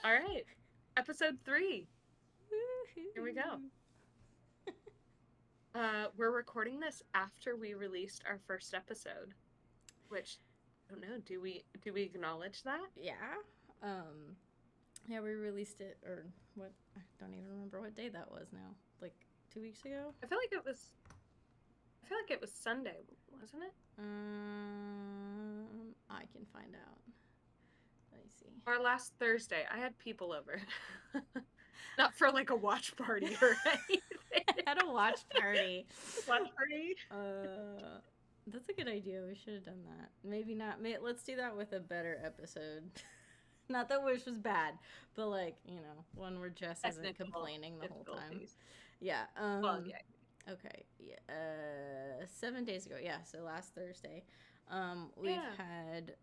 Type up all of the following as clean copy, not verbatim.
All right. Episode 3. Here we go. We're recording this after we released our first episode, which I don't know, do we acknowledge that? Yeah. Um, yeah, we released it, or what? I don't even remember what day that was now. Like 2 weeks ago? I feel like it was I feel like it was Sunday, wasn't it? I can find out. Let me see. Or last Thursday. I had people over. Not for like a watch party or anything. I had a watch party. Watch party? Uh, that's a good idea. We should have done that. Maybe not. Let's do that with a better episode. Not that Wish was bad, but like, one where Jess isn't Technical complaining the whole time. difficulties. Yeah. Well, yeah. Okay. Yeah. 7 days ago. Yeah. So last Thursday, we've Yeah. had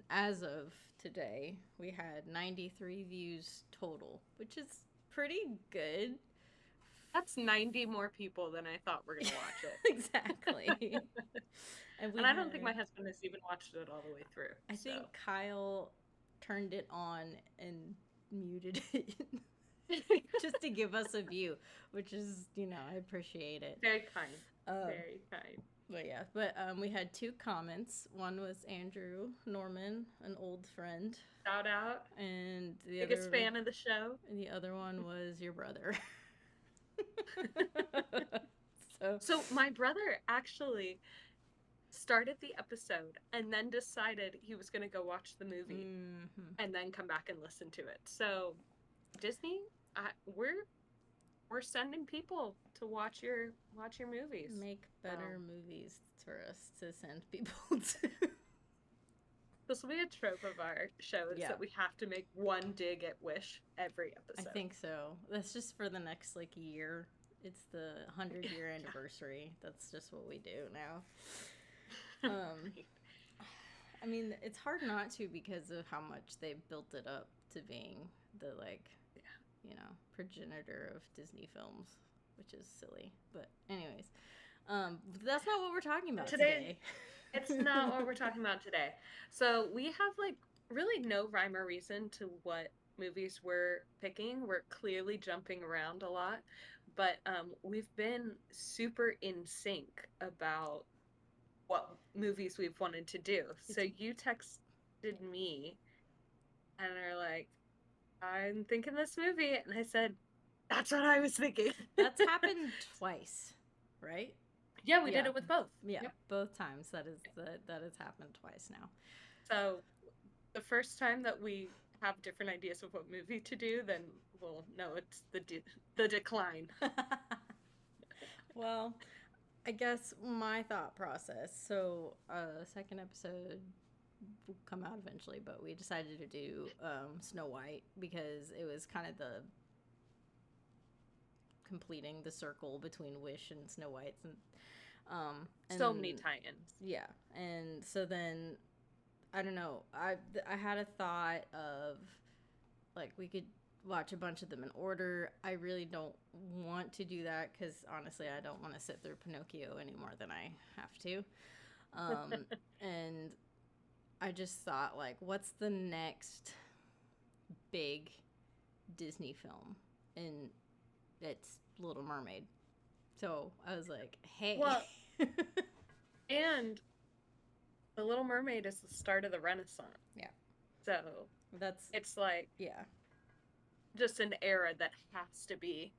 as of today, we had 93 views total, which is pretty good. That's 90 more people than I thought were going to watch it. Exactly. And I don't think my husband has even watched it all the way through. I think Kyle turned it on and muted it just to give us a view, which is, I appreciate it. Very kind. Very kind. But yeah, we had 2 comments. One was Andrew Norman, an old friend, Shout out. and Biggest fan of the show. the other one was your brother. So my brother actually started the episode and then decided he was going to go watch the movie and then come back and listen to it. So Disney, we're sending people to watch your movies. Make better movies for us to send people to. This will be a trope of our show is that we have to make one dig at Wish every episode. I think so. That's just for the next year. It's the 100-year anniversary. That's just what we do now. I mean, it's hard not to because of how much they built it up to being the progenitor of Disney films, which is silly. But anyways, that's not what we're talking about today. It's not what we're talking about today. So we have really no rhyme or reason to what movies we're picking. We're clearly jumping around a lot, but we've been super in sync about what movies we've wanted to do. So you texted me and are like, I'm thinking this movie, and I said, that's what I was thinking. That's happened twice, right? Yeah, we did it with both. Yeah, yep. Both times that has happened twice now. So the first time that we have different ideas of what movie to do, then we'll know it's the decline. Well, I guess my thought process. So, second episode will come out eventually, but we decided to do Snow White because it was kind of the completing the circle between Wish and Snow White's and so many tie-ins. Yeah, and so then I don't know. I had a thought of we could watch a bunch of them in order. I really don't want to do that because honestly, I don't want to sit through Pinocchio any more than I have to. And I just thought, what's the next big Disney film? And it's Little Mermaid. So I was like, hey. Well, and The Little Mermaid is the start of the Renaissance. Yeah. So it's just an era that has to be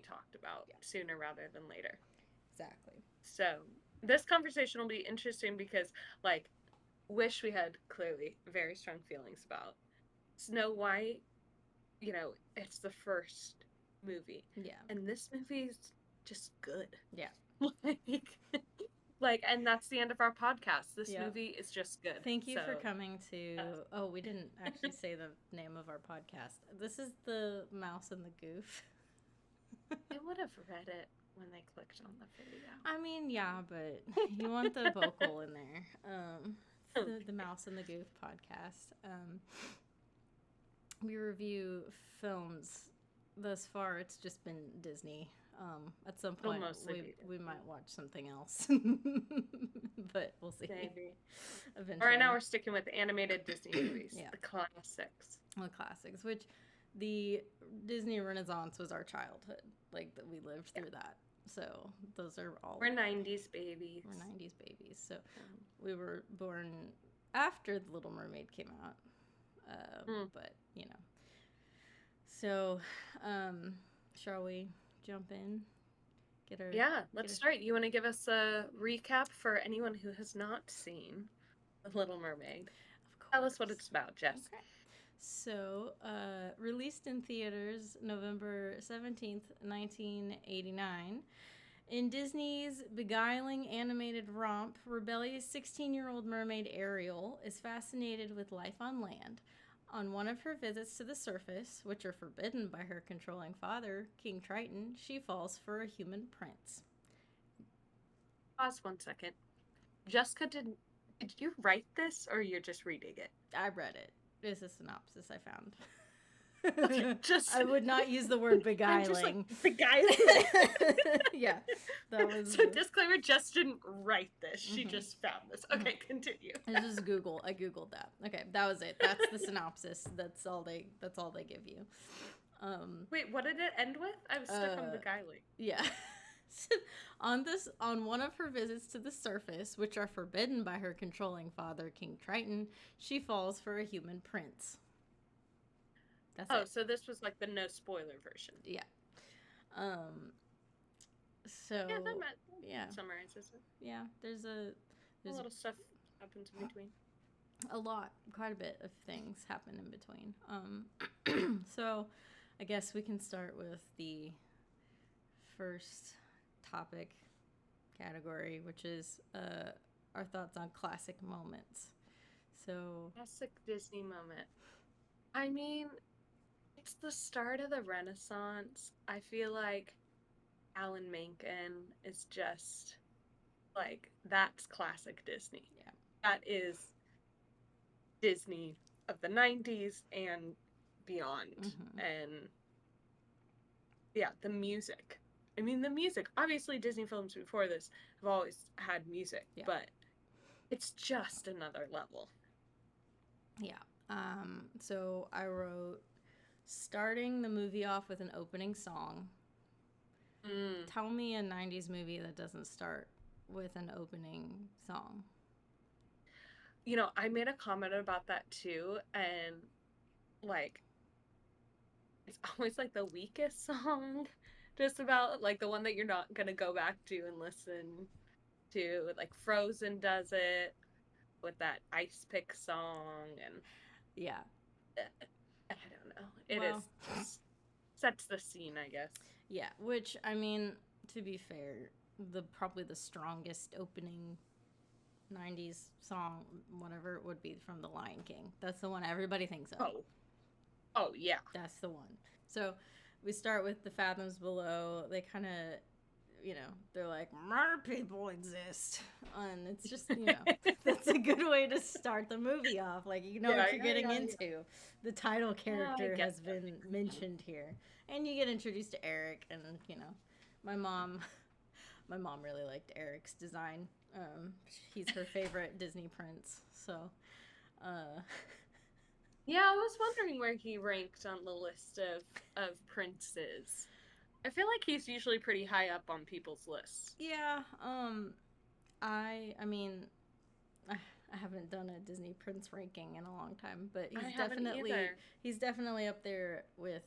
talked about sooner rather than later. Exactly. So this conversation will be interesting because Wish we had clearly very strong feelings about. Snow White, it's the first movie. Yeah. And this movie's just good. Yeah. And that's the end of our podcast. This movie is just good. Thank you for coming to... we didn't actually say the name of our podcast. This is The Mouse and the Goof. I would have read it when they clicked on the video. I mean, yeah, but you want the vocal in there. The Mouse and the Goof podcast. We review films. Thus far, it's just been Disney. At some point, we might watch something else, but we'll see maybe. All right, now eventually. we're sticking with animated Disney movies, Yeah, the classics. the classics, which the Disney Renaissance was our childhood. Like that we lived Yeah, through that. So those are all we're 90s babies. we're 90s babies. So Um, we were born after The Little Mermaid came out. mm. But, So, um, shall we jump in? Get our Yeah, get let's a start. You want to give us a recap for anyone who has not seen The Little Mermaid? Of Tell us what course. it's about, Jess. Okay. So, released in theaters November 17th, 1989. In Disney's beguiling animated romp, rebellious 16-year-old mermaid Ariel is fascinated with life on land. On one of her visits to the surface, which are forbidden by her controlling father, King Triton, she falls for a human prince. Pause 1 second. Jessica, did you write this or you're just reading it? I read it. It's a synopsis I found. Okay, just I would not use the word I'm just like beguiling. beguiling. Yeah, that was. So disclaimer, Jess didn't write this. She Mhm, just found this. mhm. Okay, continue. It's just Google. I googled that. Okay, that was it. That's the synopsis. That's all they. That's all they give you. Um. Wait, what did it end with? I was stuck on Uh. beguiling. Yeah. On one of her visits to the surface, which are forbidden by her controlling father, King Triton, she falls for a human prince. That's Oh, it. so this was like the no spoiler version. Yeah. Um. Yeah, So yeah, that summarizes it. yeah. There's A there's little stuff happens in between. a lot, quite a bit of things happen in between. So I guess we can start with the first topic category, which is our thoughts on classic moments. So Classic Disney moment. I mean, it's the start of the Renaissance. I feel like Alan Menken is just like that's classic Disney. yeah, That is Disney of the 90s and beyond. mm-hmm. And yeah, the music. I mean, the music. Obviously, Disney films before this have always had music, Yeah, but it's just another level. yeah. So I wrote starting the movie off with an opening song. Mm. Tell me a 90s movie that doesn't start with an opening song. I made a comment about that too, and like it's always like the weakest song, just about like the one that you're not gonna go back to and listen to. Like Frozen does it with that ice pick song, and Yeah. I don't know. It is Well, just sets the scene, I guess. yeah, which I mean, to be fair, the probably the strongest opening 90s song whatever would be from The Lion King. That's the one everybody thinks of. Oh, oh yeah. That's the one. So, we start with The Fathoms Below. They kind of they're like, mer people exist. And it's just, that's a good way to start the movie off. Like, you know Yeah, what you're yeah, getting yeah, yeah. into. The title I character get has that. been mentioned here. And you get introduced to Eric, and, my mom. My mom really liked Eric's design. He's her favorite Disney prince. So, uh, Yeah, I was wondering where he ranked on the list of princes. I feel like he's usually pretty high up on people's lists. yeah. I mean, I haven't done a Disney Prince ranking in a long time, but I haven't either. he's definitely up there with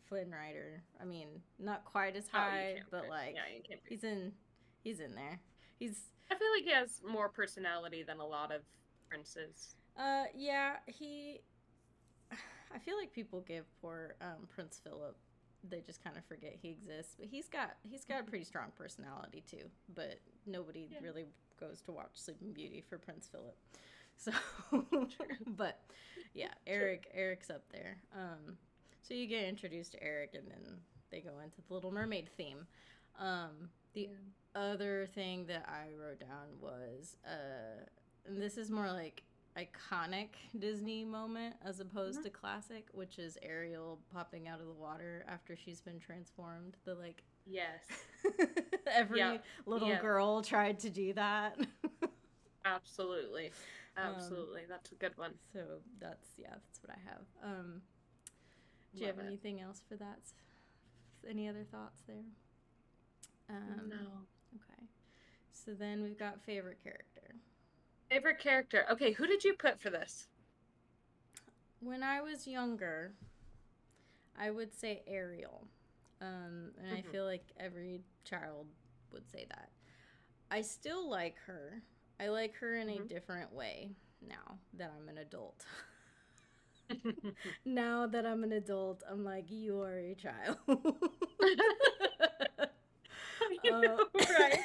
Flynn Rider. I mean, not quite as Oh, you high, can't but pick. like Yeah, you can't pick. he's in he's in there. He's I feel like he has more personality than a lot of princes. yeah, he I feel like people give poor Prince Philip, they just kind of forget he exists, but he's got a pretty strong personality too, but nobody Yeah, really goes to watch Sleeping Beauty for Prince Philip. So, true. but yeah, True. Eric's up there. So you get introduced to Eric, and then they go into the Little Mermaid theme. The Yeah. other thing that I wrote down was, and this is more like iconic Disney moment as opposed Mhm. to classic, which is Ariel popping out of the water after she's been transformed. The like, Yes. every Yep. little Yep. girl tried to do that. Absolutely. Um, Absolutely. That's a good one. so that's what I have. Do you Love have it. anything else for that? Any other thoughts there? No. Okay. So then we've got favorite character. Favorite character. Okay, who did you put for this? When I was younger, I would say Ariel. And I Hmm. feel like every child would say that. I still like her. I like her in a Hmm. different way now that I'm an adult. Now that I'm an adult, I'm like, you are a child. You uh, know, right?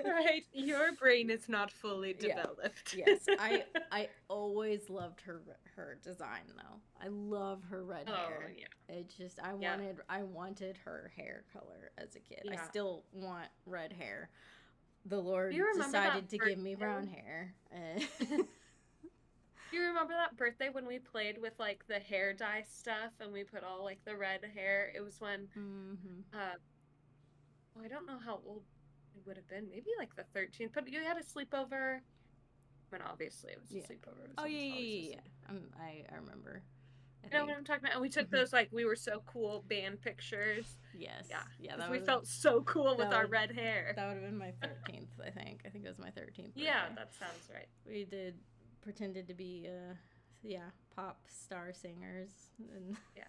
Right. Your brain is not fully yeah. developed. Yes. I always loved her design though. I love her red Oh, hair. yeah. It just Yeah. I wanted her hair color as a kid. I Yeah. still want red hair. The Do Lord you remember that decided to give me brown birthday? hair. Do you remember that birthday when we played with like the hair dye stuff and we put all like the red hair? It was when Mm-hmm. uh oh, I don't know how old it would have been. Maybe like the 13th, but you had a sleepover. I mean, obviously it was a Yeah. sleepover. It Oh was yeah, almost always a yeah, yeah. sleepover. I remember. I You know what think. I'm talking about? And we took Mm-hmm. those like we were so cool band pictures. Yes. Yeah, Yeah. because we felt so cool with That our would red hair. that would have been my 13th. I think. I think it was my 13th Yeah, birthday. that sounds right. We did pretended to be yeah, pop star singers and Yeah.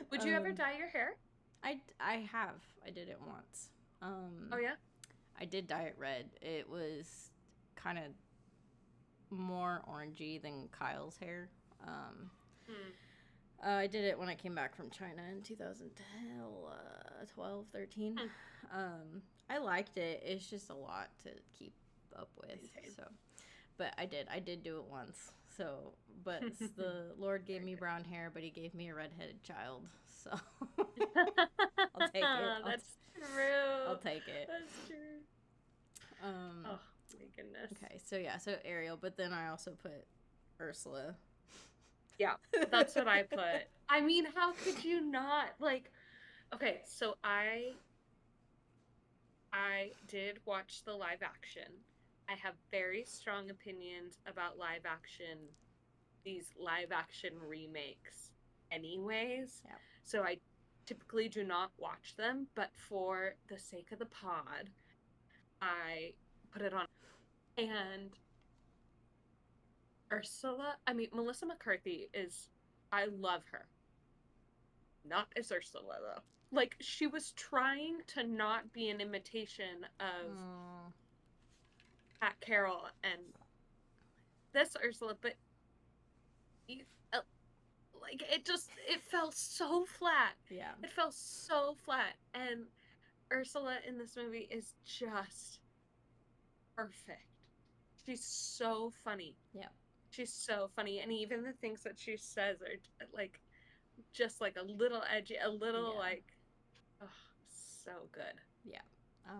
Would you ever um dye your hair? I did it once. Oh yeah. I did dye it red. It was kind of more orangey than Kyle's hair. Um, Hmm. I did it when I came back from China in 2012, 13. Hmm. I liked it. It's just a lot to keep up with. Maintain. So, but I did do it once. So, but the Lord gave Very me good. brown hair, but He gave me a redheaded child. So, I'll take it. That's true. I'll take it. That's true. Um, Oh my goodness. okay, so yeah, so Ariel, but then I also put Ursula. Yeah, that's what I put. I mean, how could you not? Like, okay, so I did watch the live action. I have very strong opinions about live action, these live action remakes, anyways. Yeah. So I typically do not watch them, but for the sake of the pod, I put it on. And Ursula, I mean, Melissa McCarthy is, I love her. Not as Ursula, though. Like, she was trying to not be an imitation of Oh, Pat Carroll and this Ursula, but you, uh, like, it fell so flat. yeah. It fell so flat. And Ursula in this movie is just perfect. She's so funny. Yeah. She's so funny. And even the things that she says are like just like a little edgy, a little Yeah. like, oh, so good. Yeah. Uh,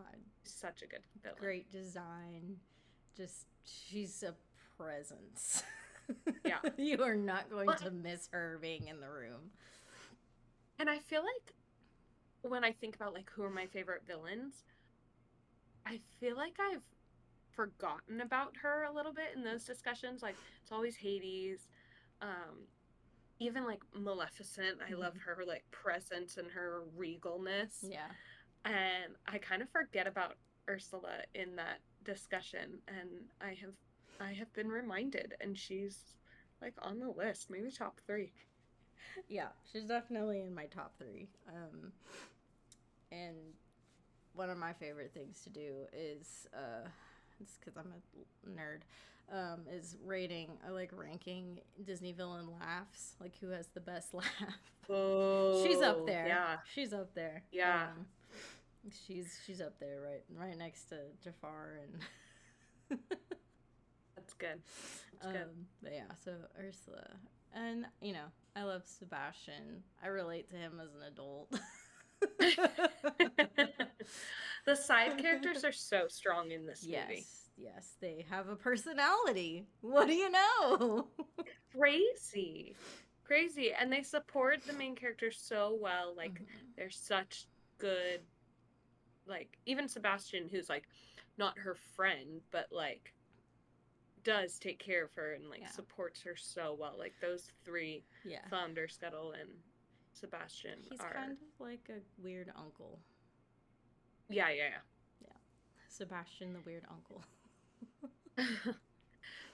Such a good villain. Great design. Just she's a presence. Yeah. You are not going Well, to miss her being in the room. and I feel like when I think about like who are my favorite villains, I feel like I've forgotten about her a little bit in those discussions. Like it's always Hades. Um, Even like Maleficent, I love Mhm. her like presence and her regalness. Yeah. And I kind of forget about Ursula in that discussion, and I have been reminded, and she's like on the list, maybe top three. Yeah, she's definitely in my top 3. And one of my favorite things to do is it's because I'm a nerd. Is rating. I like ranking Disney villain laughs, like who has the best laugh. She's up Oh, there. yeah. She's up there. Yeah. She's up there, right next to Jafar and. That's good. That's good. But yeah, so Ursula, and I love Sebastian. I relate to him as an adult. The side characters are so strong in this movie. Yes, they have a personality. What do you know? Crazy. Crazy. And they support the main characters so well. Like Mhm. they're such good, like even Sebastian, who's like not her friend, but like does take care of her and like Yeah. supports her so well. Like those three, Yeah. Flounder, Scuttle, and Sebastian He's are kind of like a weird uncle. yeah, yeah, Yeah. Sebastian, the weird uncle. yeah.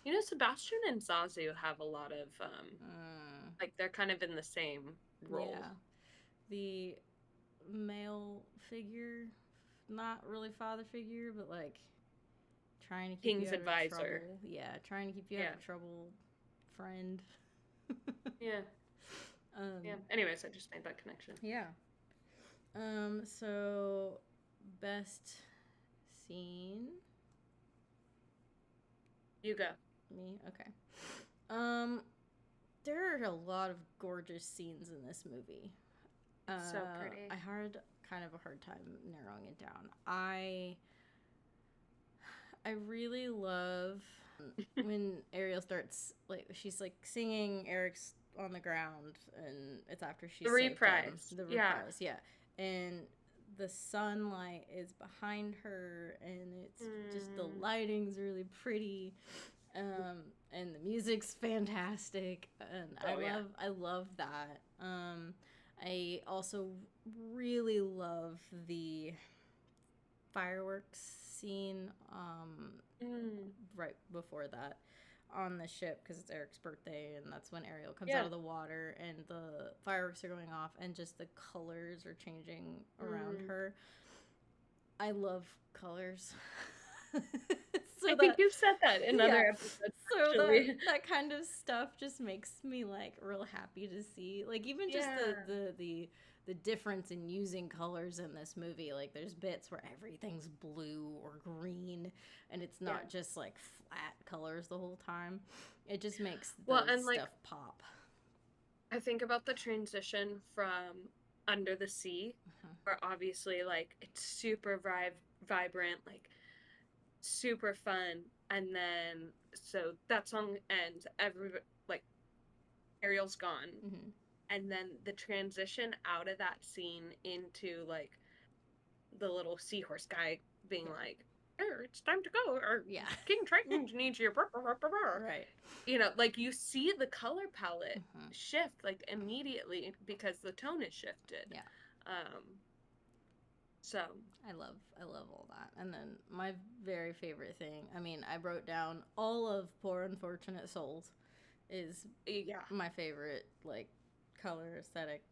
You know, Sebastian and Zazu have a lot of like they're kind of in the same role. Yeah. The male figure, not really father figure, but like trying to keep you King's out of advisor. trouble. Yeah, trying to keep you out Yeah. of trouble, friend. Yeah. Yeah. um, Anyways, I just made that connection. yeah. So best scene. You go. Me, okay. Um, there are a lot of gorgeous scenes in this movie. So pretty. I had kind of a hard time narrowing it down. I really love when Ariel starts like she's like singing. Eric's on the ground, and it's after she The saved him. reprise. The Yeah. reprise, yeah, and the sunlight is behind her, and it's just the Mm. lighting's really pretty, and the music's fantastic, and Oh yeah. I love that. I also really love the fireworks scene Mm. right before that on the ship because it's Eric's birthday and that's when Ariel comes out Yeah. of the water and the fireworks are going off and just the colors are changing around Mm. her. I love colors. I So think that you've said that in yeah, other episodes, so actually. that kind of stuff just makes me like real happy to see, like even just Yeah. the difference in using colors in this movie. Like there's bits where everything's blue or green and it's Yeah. not just like flat colors the whole time. It just makes Well, the and like stuff pop. I think about the transition from Under the Sea, Uh-huh. where obviously like it's super vibrant, like super fun, and then so that song ends, every like Ariel's gone, Mm-hmm. and then the transition out of that scene into like the little seahorse guy being Yeah. like, "Here, it's time to go," or Yeah. King Triton needs you. Right. You know, like you see the color palette Mm-hmm. shift like immediately because the tone is shifted. Yeah. Um, so I love all that. And then my very favorite thing, I mean, I wrote down all of Poor Unfortunate Souls is yeah, my favorite, like color, aesthetic,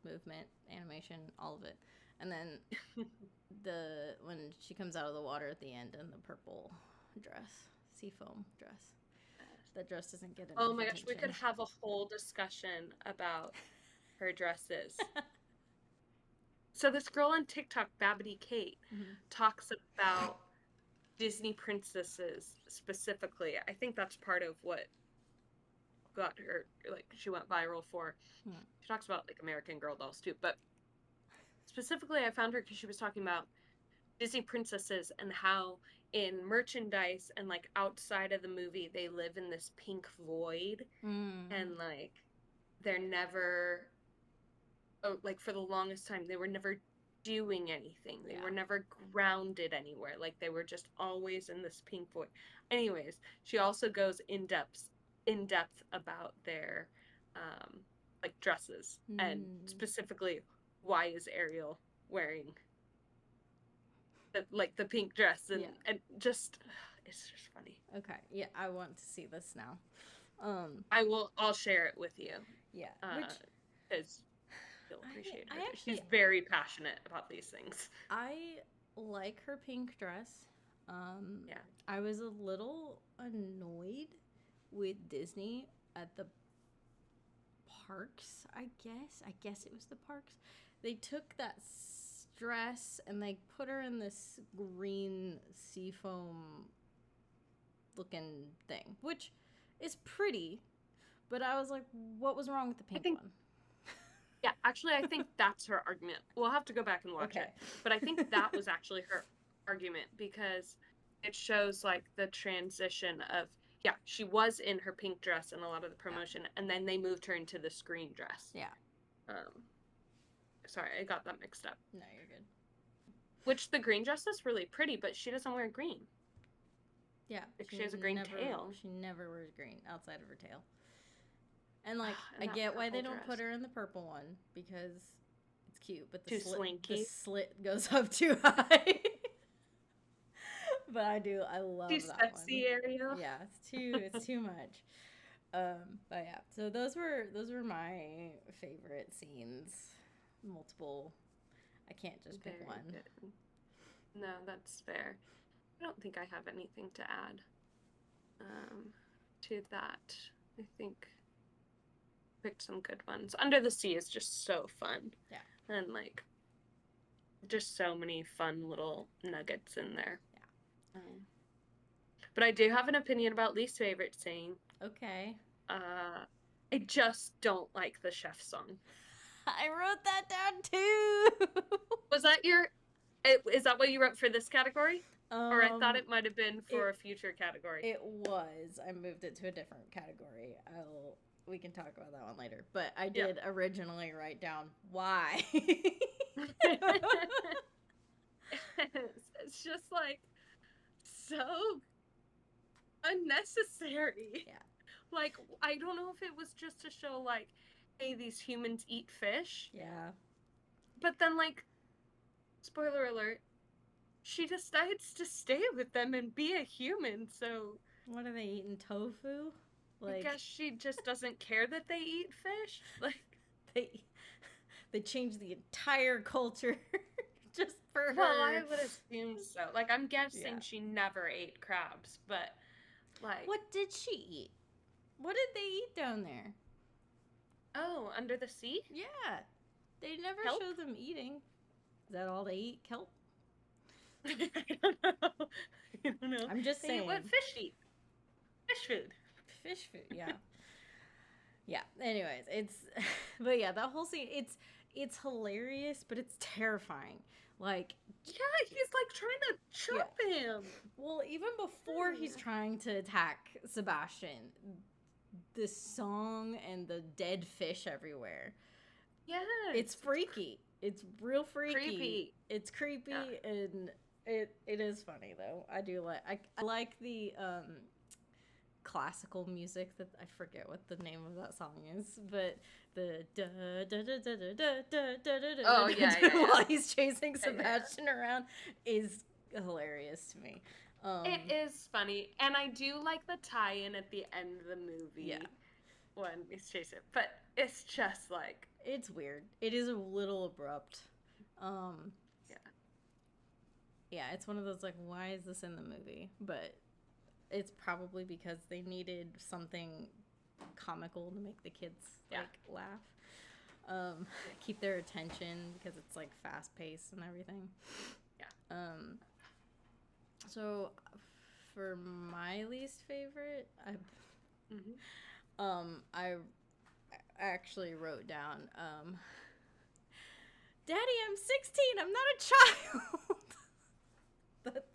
movement, animation, all of it. And then the when she comes out of the water at the end in the purple dress, seafoam dress. That dress doesn't get oh enough my gosh, we could attention. have a whole discussion about her dresses. So this girl on TikTok, Babbity Kate, Mm-hmm. talks about Disney princesses specifically. I think that's part of what got her like she went viral for. Hmm. She talks about like American Girl dolls too, but specifically I found her because she was talking about Disney princesses and how in merchandise and like outside of the movie they live in this pink void Mm. and like they're never oh, like for the longest time they were never doing anything. They Yeah. were never grounded anywhere. Like they were just always in this pink void. Anyways, she also goes in depth about their like dresses and Mm. specifically why is Ariel wearing the pink dress and Yeah. and just it's just funny. Okay. Yeah, I want to see this now. I'll share it with you Yeah. Which because you'll appreciate her. I She's actually very passionate about these things. I like her pink dress. Um, Yeah. I was a little annoyed with Disney at the parks, I guess. I guess it was the parks. They took that dress and they put her in this green seafoam looking thing, which is pretty, but I was like, what was wrong with the I pink think one? yeah, actually I think that's her argument. We'll have to go back and watch Okay. it. But I think that was actually her argument because it shows like the transition of yeah, she was in her pink dress in a lot of the Yeah. promotion and then they moved her into the screen dress. Yeah. Um sorry, I got that mixed up. No, you're good. Which the green dress is really pretty, but she doesn't wear green. Yeah, Like she has a green tail. she never wears green outside of her tail. And like And I that get why they purple don't put dress. her in the purple one because it's cute, but Too the slinky. slit goes up too high. But I Too love that one. sexy, Ariel. Yeah, it's too much. But yeah, so those were my favorite scenes. Multiple. I can't just pick Very one. good. No, that's fair. I don't think I have anything to add um, to that. I think picked some good ones. Under the Sea is just so fun. Yeah. And like just so many fun little nuggets in there. Yeah. But I do have an opinion about least favorite scene. Okay. Uh, I just don't like the chef song. I wrote that down too. Was that your? Is that what you wrote for this category? Or I thought um, it might have been for it a future category. it was. I moved it to a different category. We can talk about that one later. But I Yeah. did originally write down why. It's just like so unnecessary. Yeah. Like, I don't know if it was just to show, like, hey, these humans eat fish. Yeah. But then, like, spoiler alert, she decides to stay with them and be a human. So What are they eating? Tofu? I Like guess she just doesn't care that they eat fish. Like, they they changed the entire culture just for well, I her. would assume so. Like, I'm guessing Yeah. she never ate crabs, but, like, What did she eat? What did they eat down there? oh, under the sea? Yeah. They never Kelp? show them eating. Is that all they eat? Kelp? I don't know. I don't know. I'm just They eat what saying. fish eat. Fish food. Fish food, yeah. Yeah. Anyways, it's but yeah, that whole scene it's hilarious, but it's terrifying. Like Yeah, he's like trying to chop him. well, even before he's trying to attack Sebastian, the song and the dead fish everywhere. Yes. It's freaky. It's real freaky. Creepy. It's creepy Yeah. and it is funny though. I like the classical music that I forget what the name of that song is, but the da da da da da da da da da Oh, yeah, yeah, yeah. while he's chasing Yeah, yeah, yeah. Sebastian around is hilarious to me. It is funny, and I do like the tie-in at the end of the movie. Yeah. When he's chasing, but it's just like It's weird. It is a little abrupt. yeah. Yeah, it's one of those like, why is this in the movie? But it's probably because they needed something comical to make the kids like laugh, keep their attention because it's like fast paced and everything. Yeah. So for my least favorite, Mm-hmm. I actually wrote down, Daddy, I'm 16. I'm not a child. That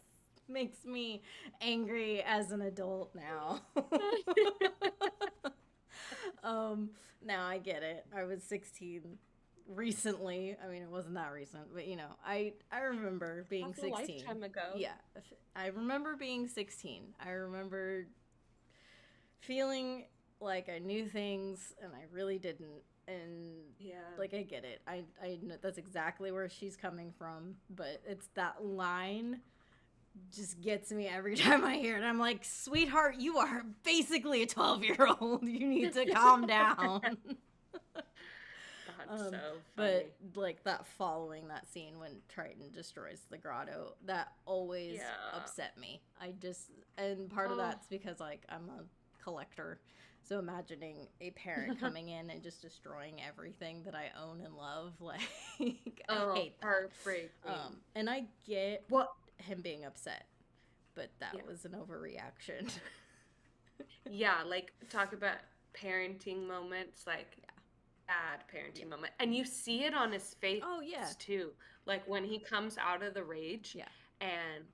makes me angry as an adult now. Now I get it. I was 16 recently. I mean, it wasn't that recent, but you know, I remember being That's 16. a lifetime ago. Yeah, I remember being 16. I remember feeling like I knew things and I really didn't. And Yeah. like I get it. I know that's exactly where she's coming from, but it's that line just gets me every time I hear it. I'm like, sweetheart, you are basically a 12-year-old. You need to calm down. That's so funny. But like that following that scene when Triton destroys the grotto, that always upset me. And part of that's because like I'm a collector. So imagining a parent coming in and just destroying everything that I own and love, like I hate that. Heartbreaking. And I get What? him being upset, but that was an overreaction. Yeah, like talk about parenting moments, like bad parenting moment, and you see it on his face. Oh yeah, too. Like when he comes out of the rage, yeah, and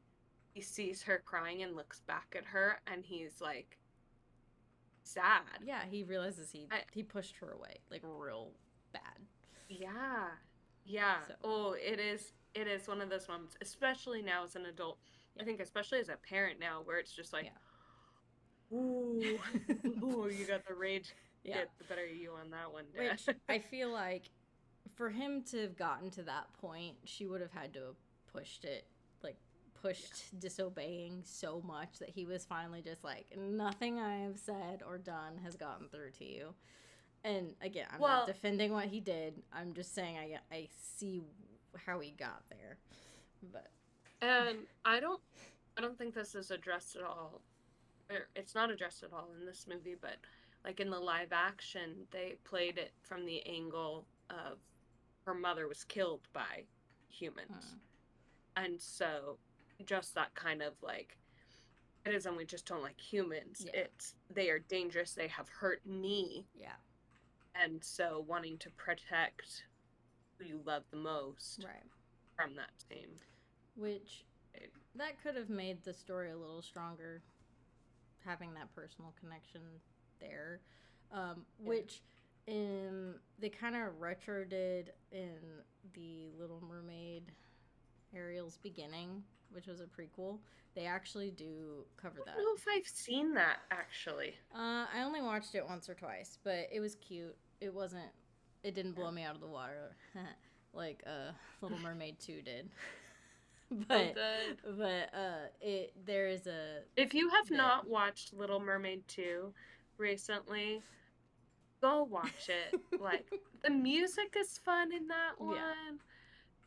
he sees her crying and looks back at her, and he's like sad. Yeah, he realizes he pushed her away like real bad. Yeah, yeah. So. Oh, it is. it is one of those moments, especially now as an adult. I Yeah. think especially as a parent now, where it's just like, Yeah. ooh, ooh, you got the rage. Yeah. Get the better you on that one, Dad. Which I feel like for him to have gotten to that point, she would have had to have pushed it, like Yeah. pushed disobeying so much that he was finally just like, nothing I have said or done has gotten through to you. And again, I'm not Well, defending what he did. I'm just saying I see how he got there. But and I don't think this is addressed at all. Or it's not addressed at all in this movie, but like in the live action, they played it from the angle of her mother was killed by humans. And so just that kind of like it isn't we just don't like humans. yeah, It's they are dangerous, they have hurt me, yeah, and so wanting to protect who you love the most right. from that same Which thing. that could have made the story a little stronger, having that personal connection there. Yeah. Which they kind of retro did in the Little Mermaid Ariel's Beginning, which was a prequel. They actually do cover I that. don't know if I've seen that actually. I only watched it once or twice, but it was cute. It wasn't. It didn't Yeah. blow me out of the water like Little Mermaid 2 did. Oh, but good. it there is a If you have bit. not watched Little Mermaid 2 recently, go watch it. Like, the music is fun in that Yeah, one,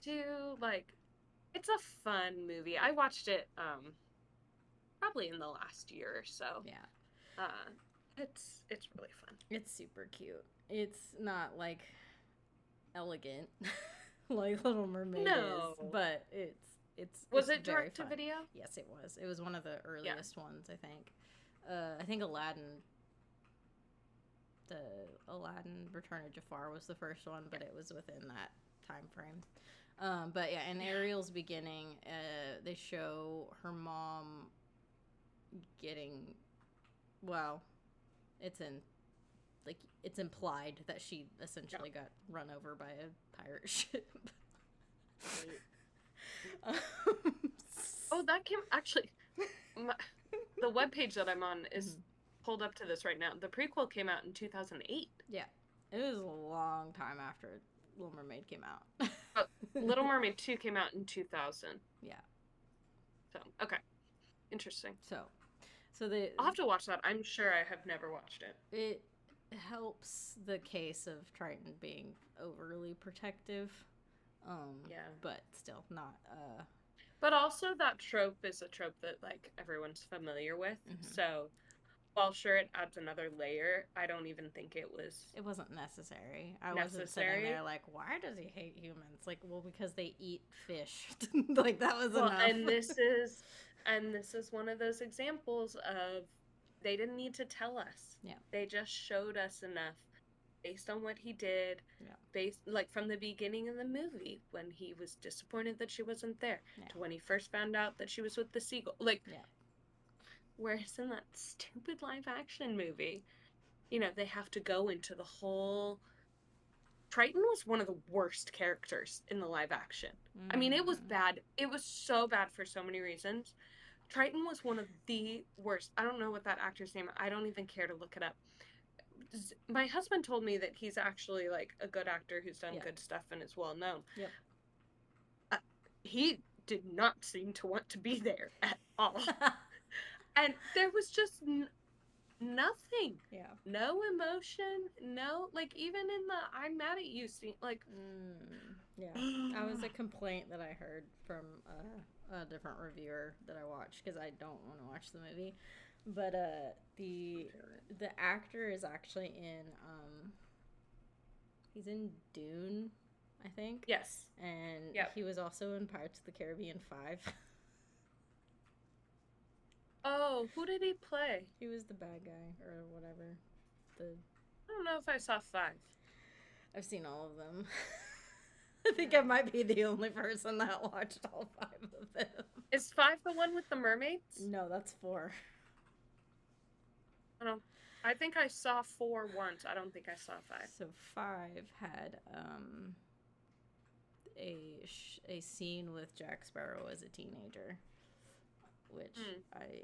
too. Like, it's a fun movie. I watched it probably in the last year or so. yeah. Uh, it's really fun. It's super cute. It's not like elegant like Little Mermaid is, No. but Was it's it very direct to fun. video? Yes, it was. It was one of the Yeah. earliest ones, I think. I think the Aladdin Return of Jafar was the first one, but it was within that time frame. But yeah, in Yeah. Ariel's Beginning, they show her mom getting, well, it's in like it's implied that she Yeah. essentially got run over by a pirate ship. Right. um, Oh, that came actually. My, the webpage that I'm on is mhm. pulled up to this right now. The prequel came out in 2008. Yeah, it was a long time after Little Mermaid came out. But Little Mermaid 2 came out in 2000. Yeah, So, okay. Interesting. so so the I'll have to watch that. I'm sure I have never watched it. it helps the case of Triton being overly protective, Yeah. but still not. But also that trope is a trope that like everyone's familiar with. Mhm. So, while sure it adds another layer, I don't even think it was It wasn't necessary. I wasn't sitting necessary. there like, why does he hate humans? Like, well, because they eat fish. Like that was Well, enough. and this is one of those examples of they didn't need to tell us. Yeah, They just showed us enough based on what he did, yeah, based like from the beginning of the movie when he was disappointed that she wasn't there yeah, to when he first found out that she was with the seagull. Like yeah. whereas in that stupid live action movie, they have to go into the whole Triton was one of the worst characters in the live action. I mean, it was Mm. bad. It was so bad for so many reasons. Triton was one of the worst. I don't know what that actor's name. I don't even care to look it up. My husband told me that he's actually like a good actor who's done Yeah. good stuff and is well known. Yep. Uh, he did not seem to want to be there at all. And there was just nothing. Yeah. No emotion. No, like even in the I'm mad at you scene, like Yeah. That was a complaint that I heard from a different reviewer that I watched because I don't want to watch the movie. But the actor is actually in he's in Dune, I think, yes. and Yep. he was also in Pirates of the Caribbean 5. Oh, who did he play? He was the bad guy or whatever. The I don't know if I saw 5. I've seen all of them. I think I might be the only person that watched all 5 of them. Is 5 the one with the mermaids? No, that's 4. I don't. I think I saw 4 once. I don't think I saw 5. So 5 had a scene with Jack Sparrow as a teenager, which Mm. I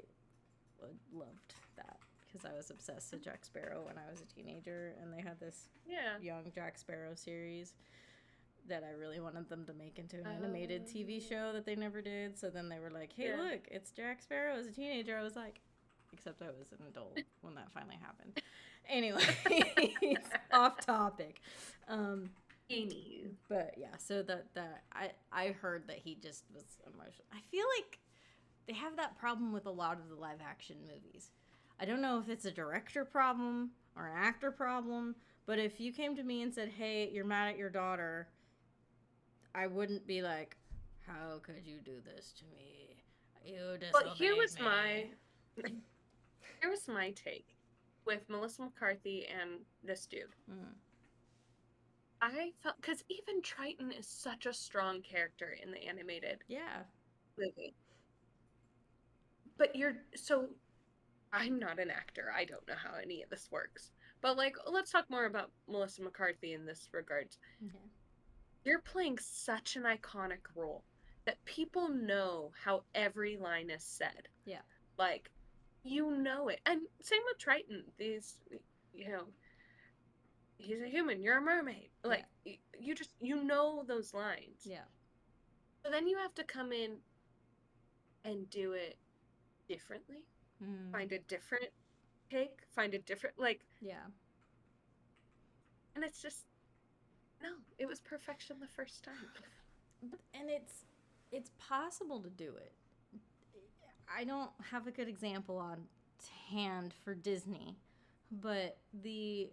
loved that because I was obsessed with Jack Sparrow when I was a teenager, and they had this Yeah. young Jack Sparrow series that I really wanted them to make into an animated TV Oh. show that they never did. So then they were like, "Hey, Yeah. look, it's Jack Sparrow as a teenager." I was like, except I was an adult when that finally happened. Anyway, off topic. Um, Anywho. but yeah, so I heard that he just was emotional. I feel like they have that problem with a lot of the live action movies. I don't know if it's a director problem or an actor problem, but if you came to me and said, "Hey, you're mad at your daughter," I wouldn't be like, "How could you do this to me? You Well, disobeyed me." here was my take with Melissa McCarthy and this dude. Mm. I felt because even Triton is such a strong character in the animated Yeah. movie. But so I'm not an actor. I don't know how any of this works. But like, let's talk more about Melissa McCarthy in this regard. Okay. You're playing such an iconic role that people know how every line is said. Yeah. Like, you know it. And same with Triton. These, you know, he's a human, you're a mermaid. Yeah. Like, you know those lines. Yeah. But then you have to come in and do it differently, Mm. find a different take, find a different, like, Yeah. and it's just, no, it was perfection the first time. And it's possible to do it. I don't have a good example on hand for Disney, but the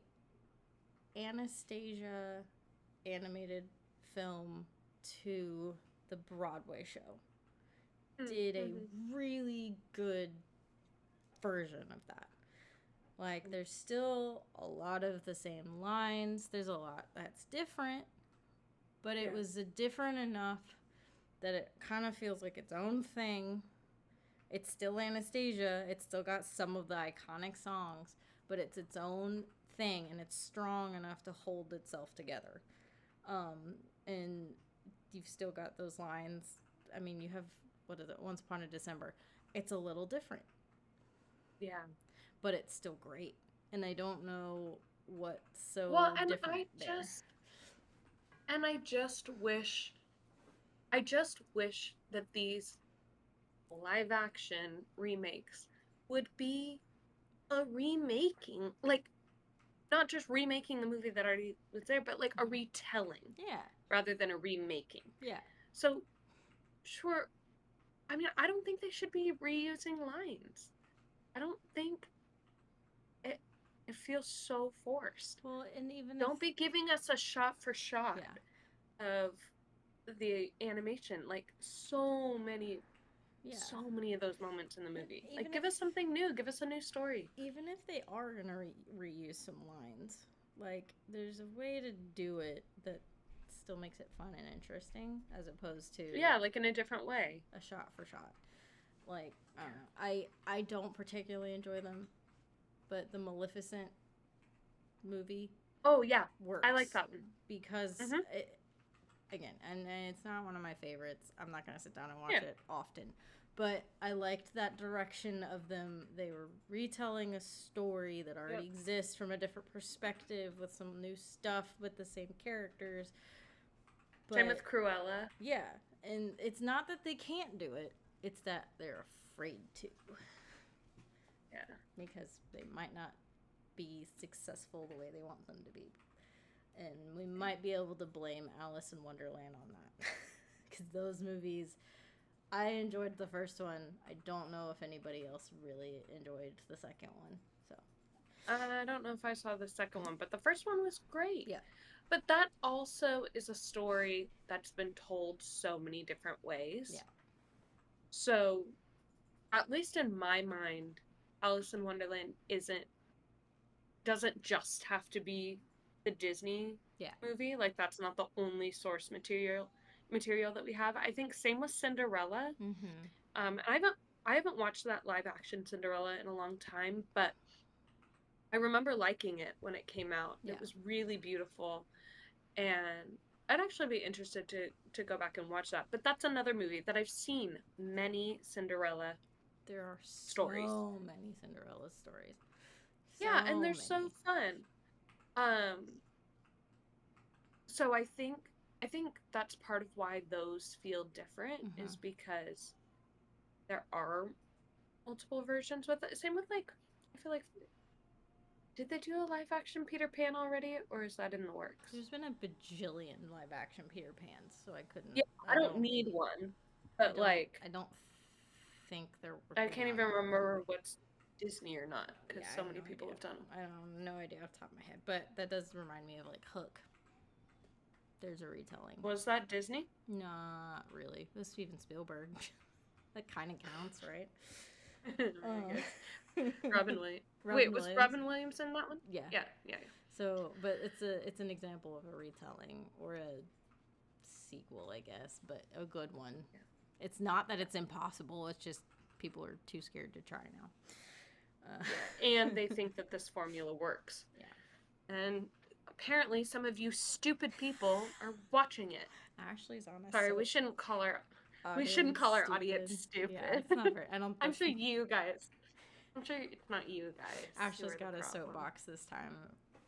Anastasia animated film to the Broadway show did a Mm-hmm. really good version of that. Like, there's still a lot of the same lines, there's a lot that's different, but it Yeah. was different enough that it kind of feels like its own thing. It's still Anastasia, it's still got some of the iconic songs, but it's its own thing and it's strong enough to hold itself together. And you've still got those lines. I mean, you have, what is it, Once Upon a December. It's a little different, Yeah. but it's still great. And I don't know what's Well, so different there. and I just wish that these live action remakes would be a remaking, like not just remaking the movie that already was there, but like a retelling Yeah, rather than a remaking. yeah. So, sure, I mean, I don't think they should be reusing lines. I don't think it it feels so forced. Well, and even if, Don't be giving us a shot for shot yeah, of the animation. Like yeah. so many of those moments in the And movie. Like, give us something new. Give us a new story. even if they are gonna reuse some lines, like there's a way to do it that still makes it fun and interesting, as opposed to Yeah, like in a different way. a shot for shot. Like I don't know. I don't particularly enjoy them, but the Maleficent movie Oh yeah, I like works that one. because Mm-hmm. again, and it's not one of my favorites. I'm not gonna sit down and watch Yeah. it often, but I liked that direction of them. They were retelling a story that already Yep. exists from a different perspective with some new stuff with the same characters. Same But with Cruella. yeah, and it's not that they can't do it; it's that they're afraid to Yeah. because they might not be successful the way they want them to be. And we might be able to blame Alice in Wonderland on that. Because those movies, I enjoyed the first one. I don't know if anybody else really enjoyed the second one. So, I don't know if I saw the second one, but the first one was great. yeah. But that also is a story that's been told so many different ways. Yeah. So, at least in my mind, Alice in Wonderland doesn't just have to be the Disney Yeah. movie. Like that's not the only source material that we have. I think same with Cinderella. Mm-hmm. I haven't watched that live action Cinderella in a long time, but I remember liking it when it came out. Yeah. It was really beautiful, and I'd actually be interested to go back and watch that. But that's another movie that I've seen many Cinderella There are stories. so many Cinderella stories. Yeah, and So they're so many. fun. Um, so I think that's part of why those feel different Mm-hmm. is because there are multiple versions with it. Same with like I feel like did they do a live action Peter Pan already or is that in the works? There's been a bajillion live action Peter Pans, so I couldn't. Yeah, I don't need one. I But don't. like I don't think they're I working can't on even it. remember what's Disney or not Yeah, because I so have many no people idea. have done them. I don't no idea off the top of my head, but that does remind me of like Hook. There's a retelling. Was that Disney? Not really. It was Steven Spielberg. That kind of counts, right? I Uh, guess. Robin Williams. Wait, Robin was Williams. Robin Williams in that one? Yeah. Yeah, yeah, So, but it's an example of a retelling or a sequel, I guess, but a good one. yeah. It's not that it's impossible. It's just people are too scared to try now. Yeah, and they think that this formula works. Yeah. And apparently some of you stupid people are watching it. Ashley's on a Sorry, so we shouldn't audience call our audience stupid. Yeah, stupid. it's not very. I don't. I'm That's sure you guys. I'm sure it's not you guys who Ashley's are the got a problem. soapbox this time.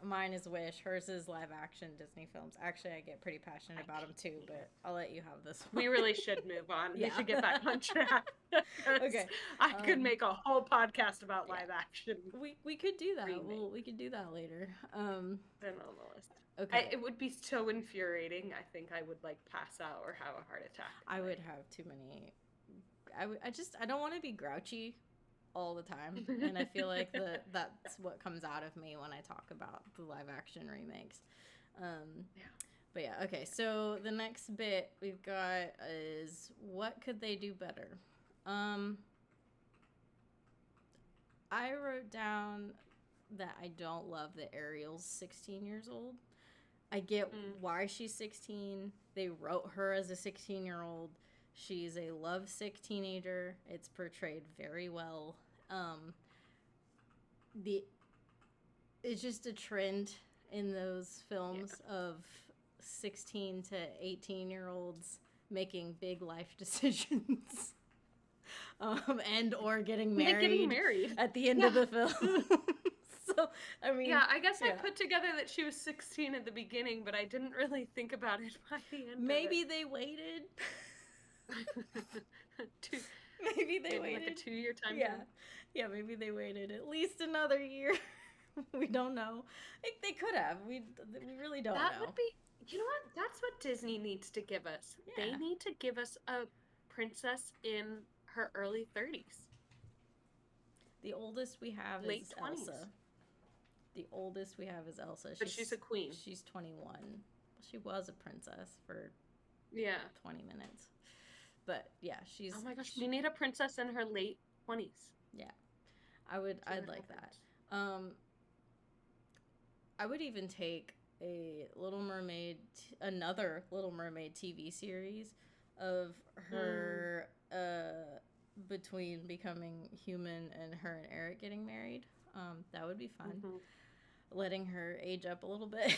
Mine is Wish. Hers is live action Disney films. Actually, I get pretty passionate about them too, but I'll let you have this one. We really should move on. We Yeah. should get back on track. Okay. I could make a whole podcast about Yeah. live action. We could do that. Remake. We could do that later. Been on the list. Okay. It would be so infuriating. I think I would like pass out or have a heart attack. I would have too many. I don't want to be grouchy all the time, and I feel like that's what comes out of me when I talk about the live action remakes. Yeah. But yeah, okay. So the next bit we've got is what could they do better? I wrote down that I don't love that Ariel's 16 years old. I get why she's 16. They wrote her as a 16-year-old. She's a lovesick teenager. It's portrayed very well. The It's just a trend in those films of 16 to 18-year-olds making big life decisions. And or getting married at the end of the film. So, I mean... Yeah, I guess I put together that she was 16 at the beginning, but I didn't really think about it by the end Maybe they waited. Maybe they waited. Like a 2-year time frame. Yeah, maybe they waited at least another year. We don't know. They could have. We really don't know. That would be... You know what? That's what Disney needs to give us. Yeah. They need to give us a princess in her early 30s. The oldest we have Late is 20s. Elsa. The oldest we have is Elsa. But she's a queen. She's 21. She was a princess for 20 minutes. But yeah, she's... Oh my gosh, we need a princess in her late 20s. Yeah. I'd like that. I would even take a Little Mermaid, another Little Mermaid TV series of her between becoming human and her and Eric getting married. That would be fun. Mm-hmm. Letting her age up a little bit.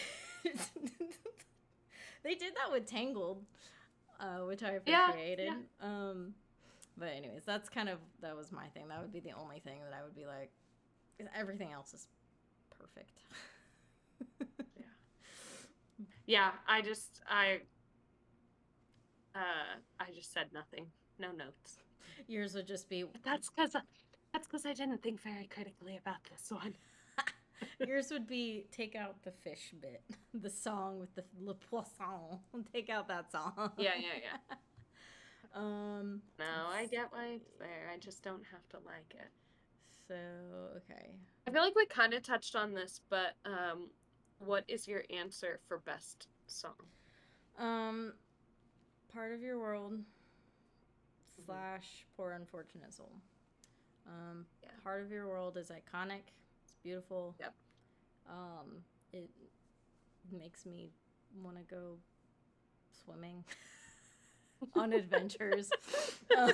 They did that with Tangled, which I appreciated. Yeah. But anyways, that was my thing. That would be the only thing that I would be like, everything else is perfect. Yeah, I just said nothing. No notes. Yours would just be... That's because I didn't think very critically about this one. Yours would be take out the fish bit. The song with the Le Poisson. Take out that song. Yeah. No, I get why it's there. I just don't have to like it. So, okay. I feel like we kind of touched on this, but what is your answer for best song? Part of Your World / Poor Unfortunate Soul. Part of Your World is iconic. It's beautiful. Yep. It makes me want to go swimming on adventures. Love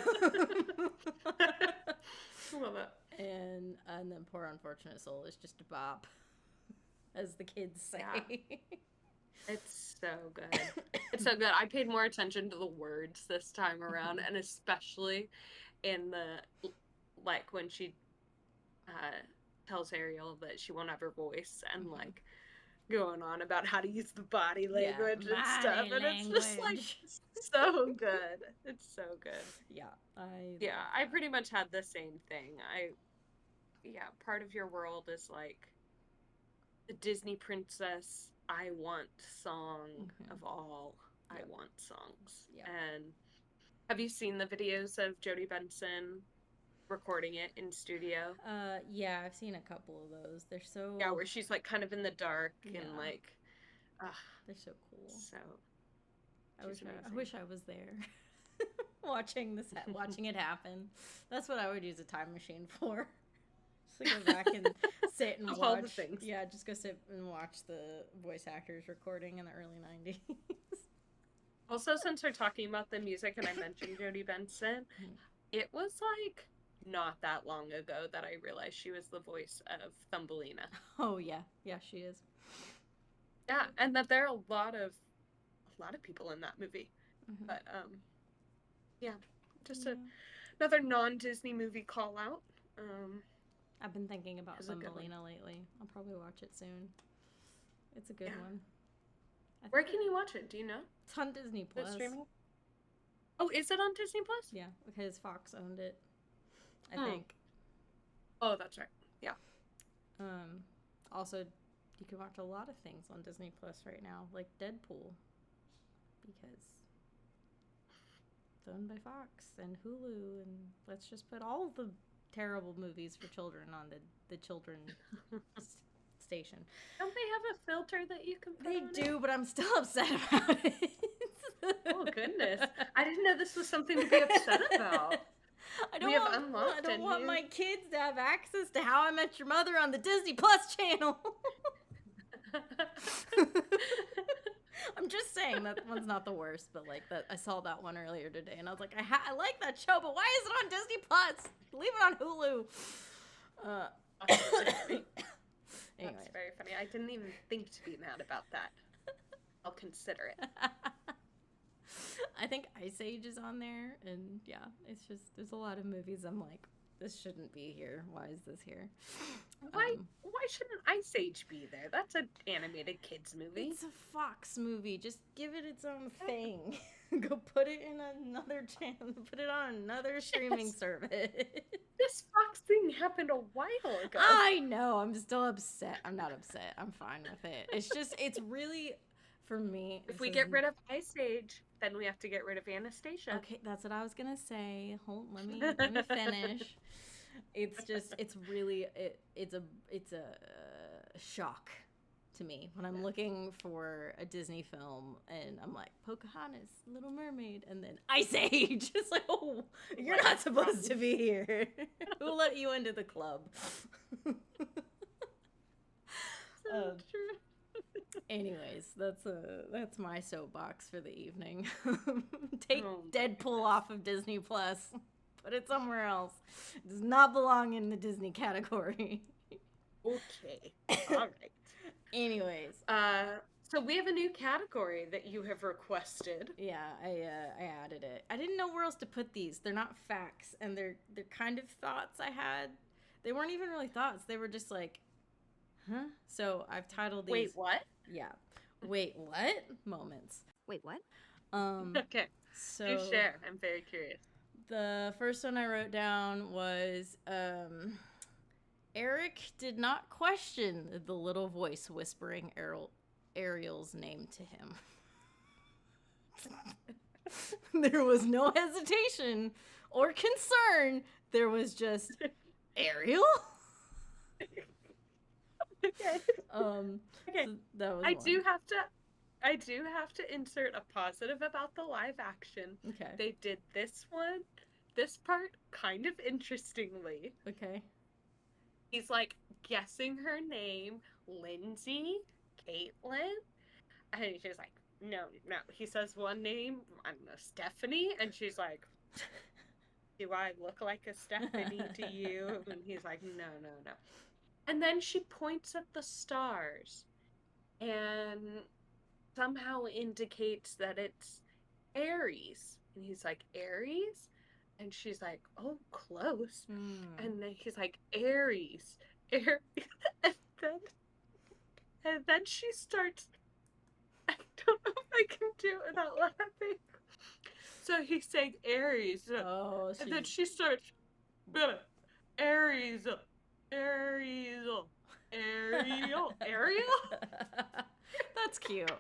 it. And then Poor Unfortunate Soul is just a bop, as the kids say. Yeah. It's so good. It's so good. I paid more attention to the words this time around, and especially in the like when she uh tells Ariel that she won't have her voice and Mhm. like going on about how to use the body Yeah, language and stuff, body and it's just like language. so good. It's so good. Yeah, I Yeah, love I that. pretty much had the same thing. I Yeah, part of your world is like the Disney princess I want song Hmm. of all I Yep, want songs. yep. And have you seen the videos of Jodie Benson recording it in studio? Yeah, I've seen a couple of those. They're Yeah, so, where she's like kind of in the dark and yeah, like, ah, they're so cool. so I she's wish I amazing. wish I was there, watching it happen. That's what I would use a time machine for. Just to go back and sit and All the watch. things. Yeah, just go sit and watch the voice actors recording in the early '90s. Also, since we're talking about the music and I mentioned Jodie Benson, it was like not that long ago that I realized she was the voice of Thumbelina. Oh yeah, yeah, she is. Yeah, and that there are a lot of people in that movie. Hmm. But yeah, just Yeah. another non-Disney movie call out. Um, I've been thinking about is a good one. Thumbelina lately. I'll probably watch it soon. It's a good Yeah. one. I Where think can you watch it? Do you know? it's on Disney Is it Plus. streaming? Oh, is it on Disney Plus? Yeah, because Fox owned it. I Hmm. think. Oh, that's right. Yeah. Um, Also, you can watch a lot of things on Disney Plus right now, like Deadpool, because it's owned by Fox and Hulu, and let's just put all the terrible movies for children on the children s- station. Don't they have a filter that you can put They on it? do, but I'm still upset about it. Oh, goodness. I didn't know this was something to be upset about. I We don't have want I unlocked a don't want new. my kids to have access to How I Met Your Mother on the Disney Plus channel. I'm just saying that one's not the worst, but like that I saw that one earlier today, and I was like, I like that show, but why is it on Disney Plus? Leave it on Hulu. That's really funny. That's Anyways, very funny. I didn't even think to be mad about that. I'll consider it. I think Ice Age is on there, and yeah, it's just there's a lot of movies I'm like, this shouldn't be here. Why is this here? Why Um, why shouldn't Ice Age be there? That's an animated kids movie. it's a Fox movie. Just give it its own Eh, thing. Go put it in another channel. Put it on another streaming Yes, service. this Fox thing happened a while ago. I know. I'm still upset. I'm not upset. I'm fine with it. It's just, it's really, for me, If this we is get rid of Ice Age, then we have to get rid of Anastasia. okay. That's what I was gonna say. Hold, let me finish. It's just, it's really, it's a shock to me when I'm looking for a Disney film and I'm like Pocahontas, Little Mermaid, and then Ice Age. It's like, oh, you're What not is supposed wrong? to be here. Who let you into the club? So um, true. Anyways, that's my soapbox for the evening. Take Oh my Deadpool goodness. off of Disney Plus. Put it somewhere else. It does not belong in the Disney category. Okay. All right. Anyways, So we have a new category that you have requested. yeah, I added it. I didn't know where else to put these. They're not facts, and they're kind of thoughts I had. They weren't even really thoughts. They were just like, huh? So I've titled Wait, these, what? yeah. Wait, what? Moments. Wait, what? Um, Okay. Do so share. I'm very curious. the first one I wrote down was Eric did not question the little voice whispering Ariel's name to him. There was no hesitation or concern. There was just Ariel. Okay. Okay. So that was I one. do have to I do have to insert a positive about the live action. Okay. They did this part kind of interestingly. Okay. He's like guessing her name, Lindsay, Caitlin, and she's like, no, no. He says one name, I don't know, Stephanie, and she's like, do I look like a Stephanie to you? And he's like, no, no, no. And then she points at the stars, and somehow indicates that it's Aries. And he's like, Aries? And she's like, oh, close. Hmm. And then he's like, Aries, Aries. And then, and then she starts, I don't know if I can do it without laughing. So he's saying Aries. Oh, And then she's she starts, Aries, Ariel, Ariel, Ariel. That's cute.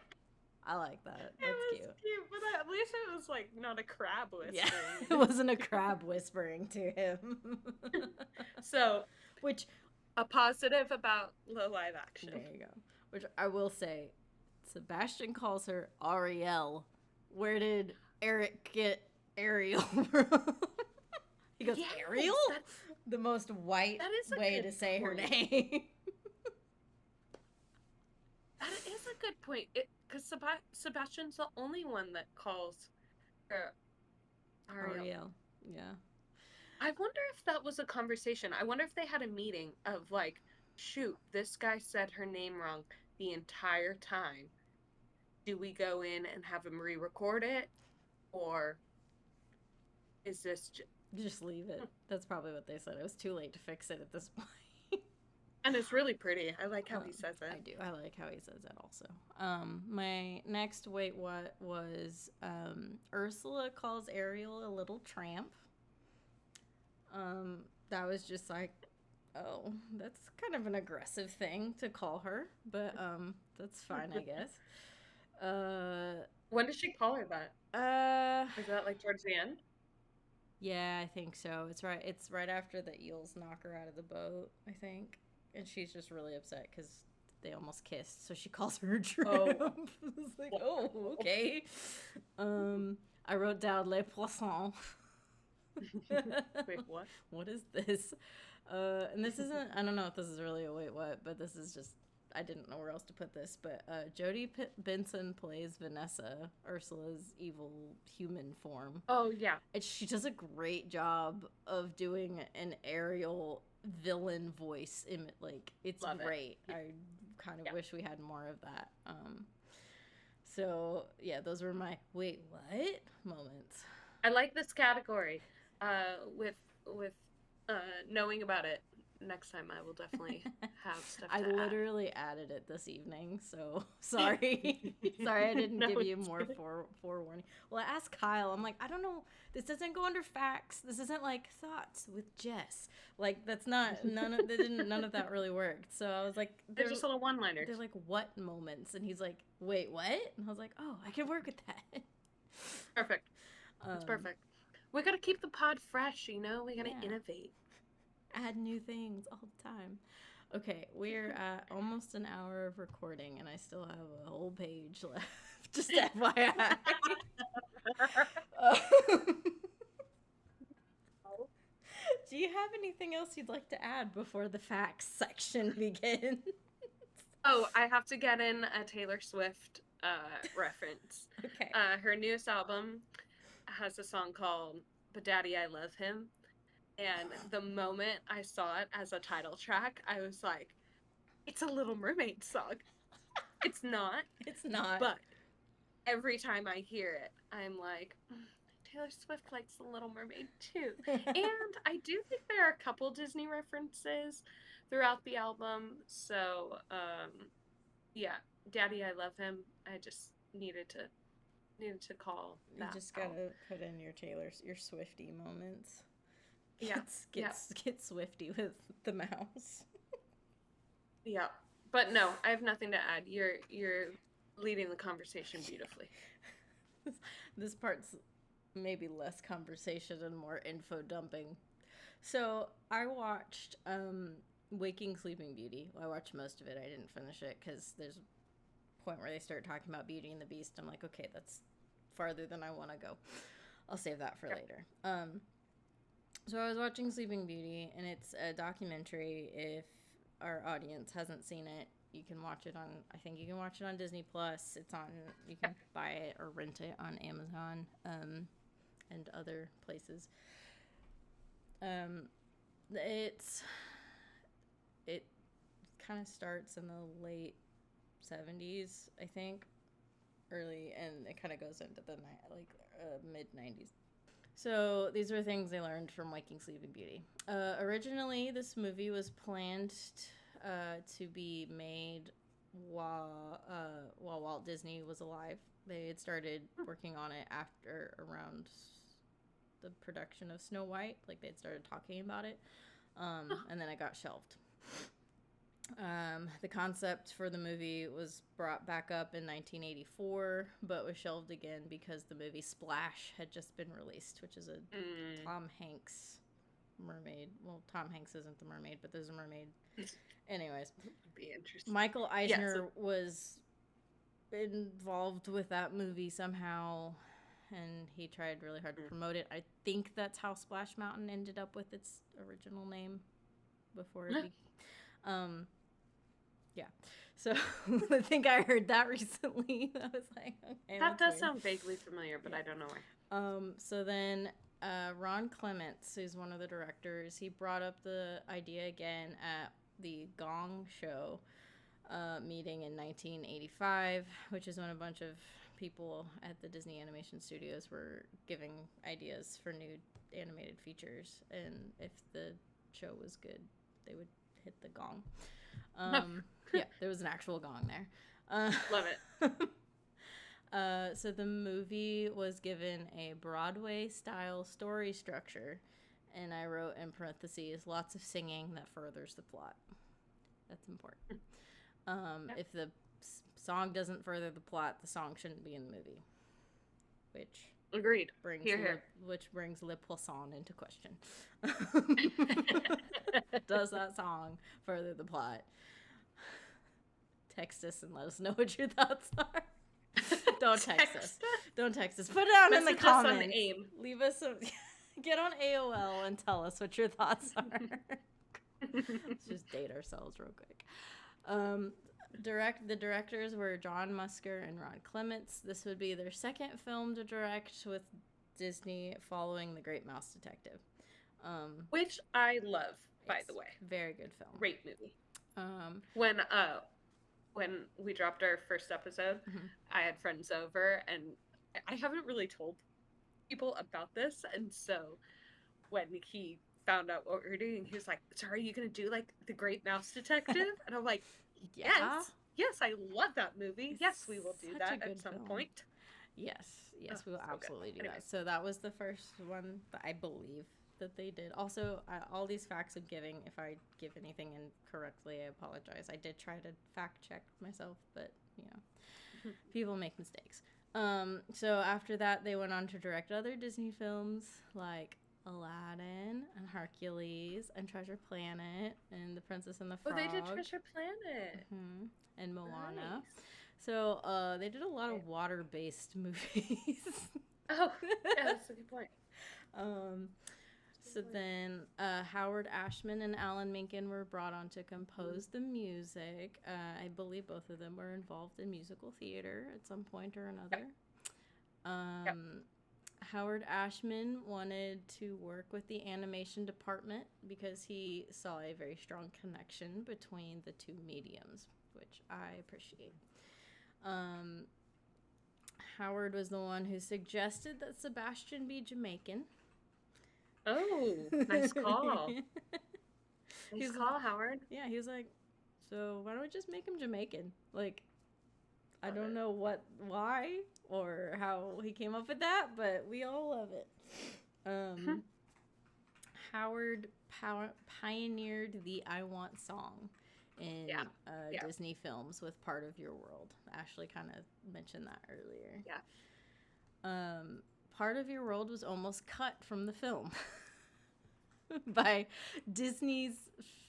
I like that. It That's was cute. cute, but at least it was like not a crab Yeah, whispering it in wasn't a crab whispering to him. it. So Which, a positive about the live action. there you go. Which I will say, Sebastian calls her Ariel. Where did Eric get Ariel from? He goes, Ariel? Yes, The most white that is a way good to say her point. name. That is a good point. Because Sebastian's the only one that calls her Ariel. Ariel. Yeah. I wonder if that was a conversation. I wonder if they had a meeting of like, shoot, this guy said her name wrong the entire time. Do we go in and have him re-record it, or is this? Just leave it. That's probably what they said. It was too late to fix it at this point. And it's really pretty. I like how he says I it. do. I like how he says that also. My next wait what was Ursula calls Ariel a little tramp. That was just like, oh, that's kind of an aggressive thing to call her, but that's fine, I guess. When did she call her that? Uh, Is that like towards the end? yeah, I think so. It's right. It's right after the eels knock her out of the boat, I think, and she's just really upset because they almost kissed, so she calls her a tramp. Oh, It's like, oh, okay. I wrote down les poissons. wait, what? What is this? And this isn't. I don't know if this is really a wait what, but this is just. I didn't know where else to put this, but Benson plays Vanessa, Ursula's evil human form. Oh yeah, And she does a great job of doing an Ariel villain voice. Like it's love it. great. I kind of Yeah, wish we had more of that. So yeah, those were my wait what moments. I like this category. With knowing about it next time, I will definitely have stuff I to literally added it this evening, so sorry. Sorry I didn't No, give you it's more good. forewarning. Well, I asked Kyle, I'm like, I don't know, this doesn't go under facts. This isn't like thoughts with Jess. Like that's not none of that really worked. So I was like, They're just little they're one-liners. like what moments? And he's like, wait, what? And I was like, oh, I can work with that. Perfect. It's um, perfect. We gotta keep the pod fresh, you know. We gotta yeah, innovate. add new things all the time. Okay, we're at almost an hour of recording, and I still have a whole page left. Just FYI. Do you have anything else you'd like to add before the facts section begins? Oh, I have to get in a Taylor Swift reference. Okay. Her newest album has a song called "But Daddy, I Love Him," and the moment I saw it as a title track, I was like, "It's a Little Mermaid song." It's not, It's not. but every time I hear it, I'm like, Taylor Swift likes The Little Mermaid too. And I do think there are a couple Disney references throughout the album. So, yeah, Daddy, I love him. I just needed to call You that just out. gotta put in your Swifty moments. Yeah, yeah, Get Swifty with the mouse. yeah. But no, I have nothing to add. You're leading the conversation beautifully. This part's maybe less conversation and more info dumping. So I watched Waking Sleeping Beauty. Well, I watched most of it. I didn't finish it because there's a point where they start talking about Beauty and the Beast. I'm like, okay, that's farther than I want to go. I'll save that for Yeah. later. So I was watching Sleeping Beauty, and it's a documentary. If our audience hasn't seen it, you can watch it on. I think you can watch it on Disney Plus. It's on. You can buy it or rent it on Amazon and other places. Um, it kind of starts in the late 70s, I think, early, and it kind of goes into the mid 90s. So these were things I learned from Waking Sleeping Beauty. Originally, this movie was planned to be made while Walt Disney was alive. They had started working on it after around the production of Snow White. Like they'd started talking about it, and then it got shelved. The concept for the movie was brought back up in 1984, but was shelved again because the movie Splash had just been released, which is a Tom Hanks mermaid. Well, Tom Hanks isn't the mermaid, but there's a mermaid. Anyways, be interesting. Michael Eisner was involved with that movie somehow, and he tried really hard to promote it. I think that's how Splash Mountain ended up with its original name before it yeah. So I think I heard that recently. I was like, okay, that does weird. sound vaguely familiar, but I don't know why. So then Ron Clements, who's one of the directors, he brought up the idea again at the Gong Show meeting in 1985, which is when a bunch of people at the Disney Animation Studios were giving ideas for new animated features, and if the show was good, they would hit the gong. Yeah, there was an actual gong there. Love it. So the movie was given a Broadway-style story structure, and I wrote in parentheses, lots of singing that furthers the plot. That's important. If the song doesn't further the plot, the song shouldn't be in the movie. Which agreed. Brings which brings Le Poisson into question. Does that song further the plot? Text us and let us know what your thoughts are. Don't text us. Don't text us. Put it down in the comments. On AIM. Leave us some. Get on AOL and tell us what your thoughts are. Let's just date ourselves real quick. The directors were John Musker and Ron Clements. This would be their second film to direct with Disney following The Great Mouse Detective. Which I love, by the way. Very good film. Great movie. When we dropped our first episode, I had friends over, and I haven't really told people about this, and so when he found out what we were doing, he was like, so are you going to do, like, The Great Mouse Detective? And I'm like, yes, I love that movie. Yes, we will do that at some point. Yes, we will absolutely do that. So that was the first one that I believe that they did. Also, all these facts I'm giving, if I give anything incorrectly, I apologize. I did try to fact check myself, but, people make mistakes. So after that, they went on to direct other Disney films like Aladdin and Hercules and Treasure Planet and The Princess and the Frog. Oh, they did Treasure Planet. And Moana. Nice. So they did a lot of water-based movies. Oh, yeah, that's a good point. So then Howard Ashman and Alan Menken were brought on to compose the music. I believe both of them were involved in musical theater at some point or another. Howard Ashman wanted to work with the animation department because he saw a very strong connection between the two mediums, which I appreciate. Howard was the one who suggested that Sebastian be Jamaican. Oh, nice call. Nice call, Howard. Yeah, he was like, so why don't we just make him Jamaican? Like, I don't know why or how he came up with that, but we all love it. Howard pioneered the I Want song in Disney films with Part of Your World. Ashley kind of mentioned that earlier. Yeah. Part of Your World was almost cut from the film by Disney's,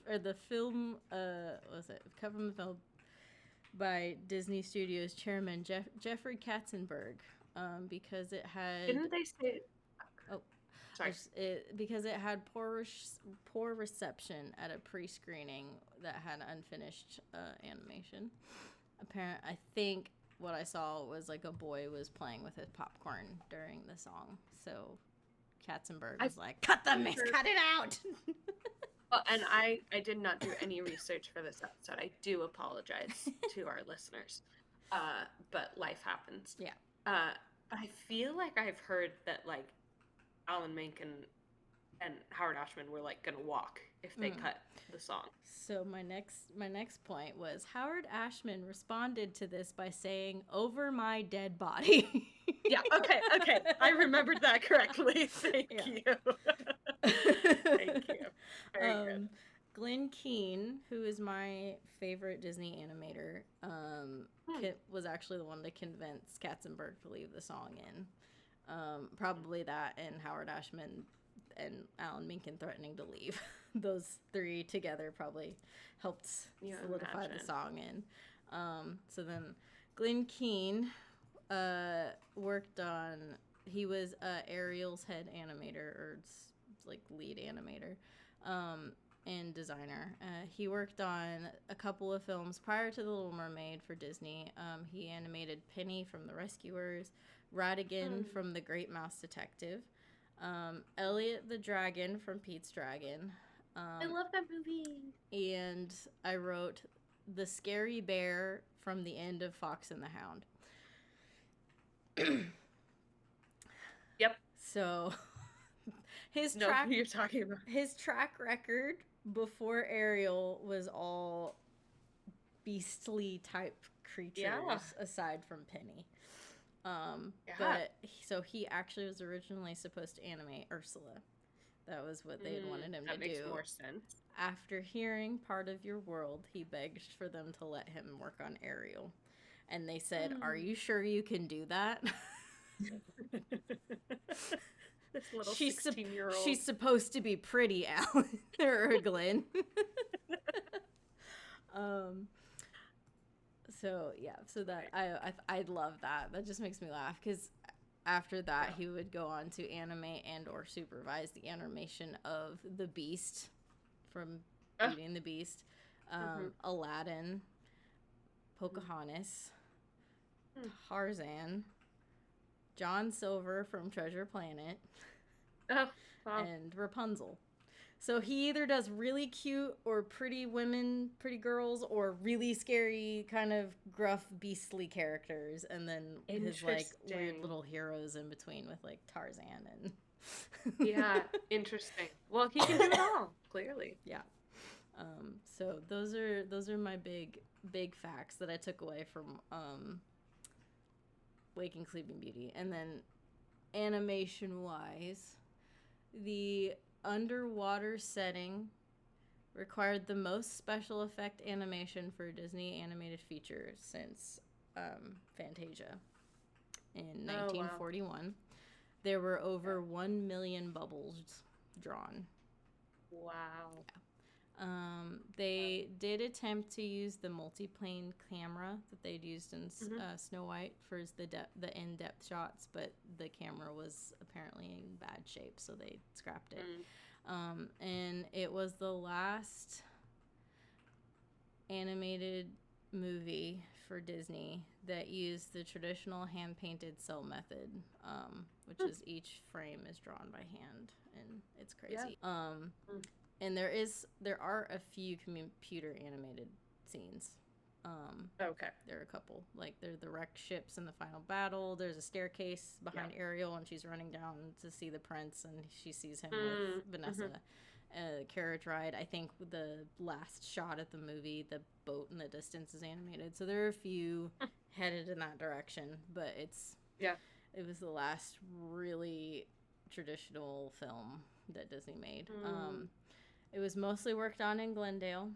or the film, cut from the film by Disney Studios chairman Jeffrey Katzenberg, because it had... Didn't they say... Oh, sorry. Because it had poor reception at a pre-screening that had unfinished animation. I think what I saw was like a boy was playing with his popcorn during the song. So Katzenberg was like, cut it out! Well, and I did not do any research for this episode. I do apologize to our listeners. but life happens. Yeah. Uh, I feel like I've heard that like Alan Menken and Howard Ashman were like gonna walk if they Mm. cut the song. So my next point was Howard Ashman responded to this by saying, "Over my dead body." Yeah, okay, okay. I remembered that correctly. Thank Yeah. you. Thank you. Very good. um, Glenn Keane, who is my favorite Disney animator, Hmm. was actually the one to convince Katzenberg to leave the song in. Probably that and Howard Ashman and Alan Menken threatening to leave. Those three together probably helped You solidify the imagine. song in. So then Glenn Keane worked on, he was Ariel's head animator, or like lead animator, and designer. He worked on a couple of films prior to The Little Mermaid for Disney. He animated Penny from The Rescuers, Ratigan Hmm. from The Great Mouse Detective, Elliot the Dragon from Pete's Dragon, I um, love that movie. and I wrote the Scary Bear from the end of Fox and the Hound. Yep. So his No, track who you're talking about. his track record before Ariel was all beastly type Yeah. creatures aside from Penny. Yeah. So he actually was originally supposed to animate Ursula. That was what they had wanted him to That makes do. more sense. After hearing Part of Your World, he begged for them to let him work on Ariel. And they said, "Are Hmm. you sure you can do that?" This little she's 16-year-old. she's supposed to be pretty, Alan or Glenn. um so yeah, so that Right. I love that. That just makes me laugh because after that Yeah. he would go on to animate and or supervise the animation of the Beast from Oh. Beauty and the Beast, Hmm. Aladdin, Pocahontas, Hmm. Tarzan, John Silver from Treasure Planet, Oh, wow. and Rapunzel. So he either does really cute or pretty women, pretty girls, or really scary, kind of gruff, beastly characters, and then his like weird Interesting. little heroes in between with like Tarzan and Yeah, interesting. Well, he can do it all, clearly. yeah. So those are my big facts that I took away from Waking Sleeping Beauty, and then animation wise, the underwater setting required the most special effect animation for a Disney animated feature since Fantasia in Oh, wow. 1941. There were Yeah. over 1 million bubbles drawn. Wow. Wow. They did attempt to use the multiplane camera that they'd used in Hmm. Snow White for the in-depth shots, but the camera was apparently in bad shape, so they scrapped it. Mm. And it was the last animated movie for Disney that used the traditional hand painted cell method, which Hmm. is each frame is drawn by hand, and it's Yeah. crazy. Mm. And there are a few computer animated scenes. Okay. There are a couple, like there's the wrecked ships in the final battle. There's a staircase Yeah. behind Ariel when she's running down to see the prince, and she sees him Mm. with Vanessa. Hmm. Carriage ride. I think the last shot of the movie, the boat in the distance is animated. So there are a few headed in that direction, but Yeah. it was the last really traditional film that Disney made. Mm. It was mostly worked on in Glendale,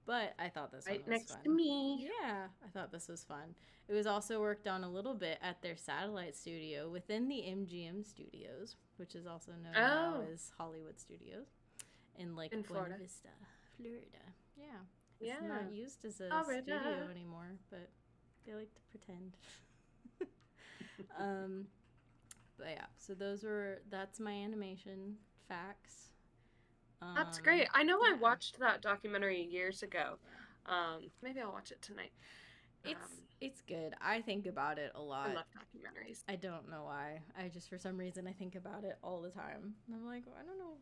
but I thought this one Right was next to fun. me. Yeah, I thought this was fun. It was also worked on a little bit at their satellite studio within the MGM studios, which is also known now Oh, as Hollywood Studios, in like in Buena Florida. Vista, Florida. Yeah, it's Yeah. not used as a studio Florida. anymore, but they like to pretend. um, but yeah, so that's my animation facts. That's great. I know I Yeah, watched that documentary years ago. Maybe I'll watch it tonight. it's good. I think about it a I lot. love documentaries. I don't know why. I just for some reason I think about it all the time. And I'm like, well, I don't know.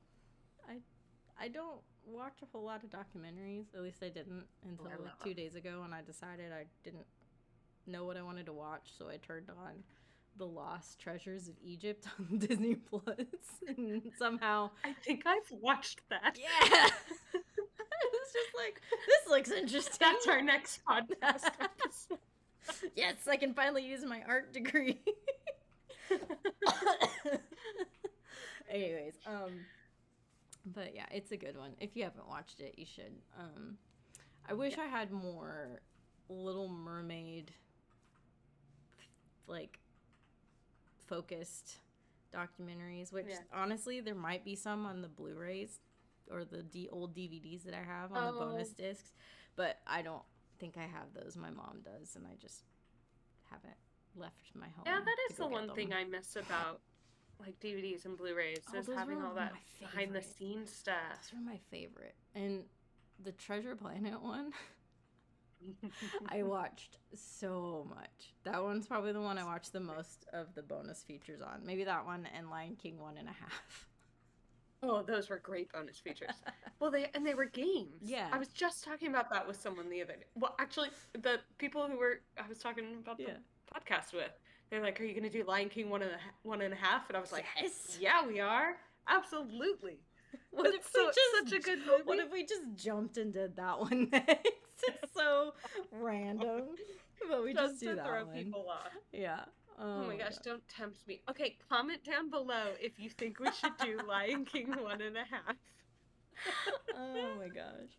I don't watch a whole lot of documentaries. At least I didn't Oh, until I like love them. 2 days ago when I decided I didn't know what I wanted to watch, so I turned on The Lost Treasures of Egypt on Disney Plus, and somehow, I think I've watched that. yeah, it's just like, this looks interesting. That's our next podcast episode. Yes, I can finally use my art degree. Anyways, but yeah, it's a good one. If you haven't watched it, you should. I wish I had more Little Mermaid, like, focused documentaries, which honestly, there might be some on the Blu-rays or the old DVDs that I have on the bonus discs, but I don't think I have those. My mom does, and I just haven't left my home. Yeah, that is to go the get one them. thing I miss about like DVDs and Blu-rays is those having were all that my behind the favorite. scenes stuff. Those were my favorite. And the Treasure Planet one, I watched so much. That one's probably the one I watched the most of the bonus features on. Maybe that one and Lion King 1.5. Oh, those were great bonus features. Well, they were games. Yeah. I was just talking about that with someone the other day. Well, actually, the people I was talking about the podcast with, they're like, "Are you going to do Lion King 1.5?" And I was like, Yes. "Yeah, we are. Absolutely." What if we just such a good movie? What if we just jumped and did that one next? It's so random, but we just do that throw one. people off. Yeah. Oh my gosh, don't tempt me. Okay, comment down below if you think we should do Lion King 1.5. Oh my gosh.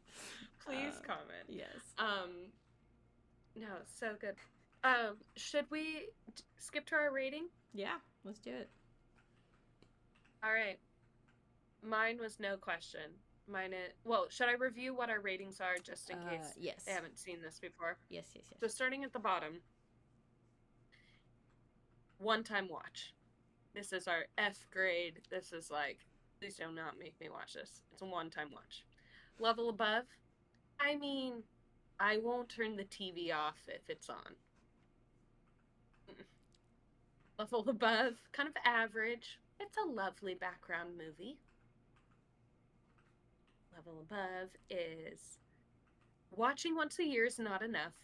Please comment. Yes. No, so good. Should we skip to our rating? Yeah, let's do it. All right. Mine was no question. Well, should I review what our ratings are just in case yes. they haven't seen this before? Yes. So starting at the bottom, one-time watch. This is our F grade. This is like, please do not make me watch this. It's a one-time watch. Level above, I mean, I won't turn the TV off if it's on. Level above, kind of average. It's a lovely background movie. Level above is watching once a year is not enough,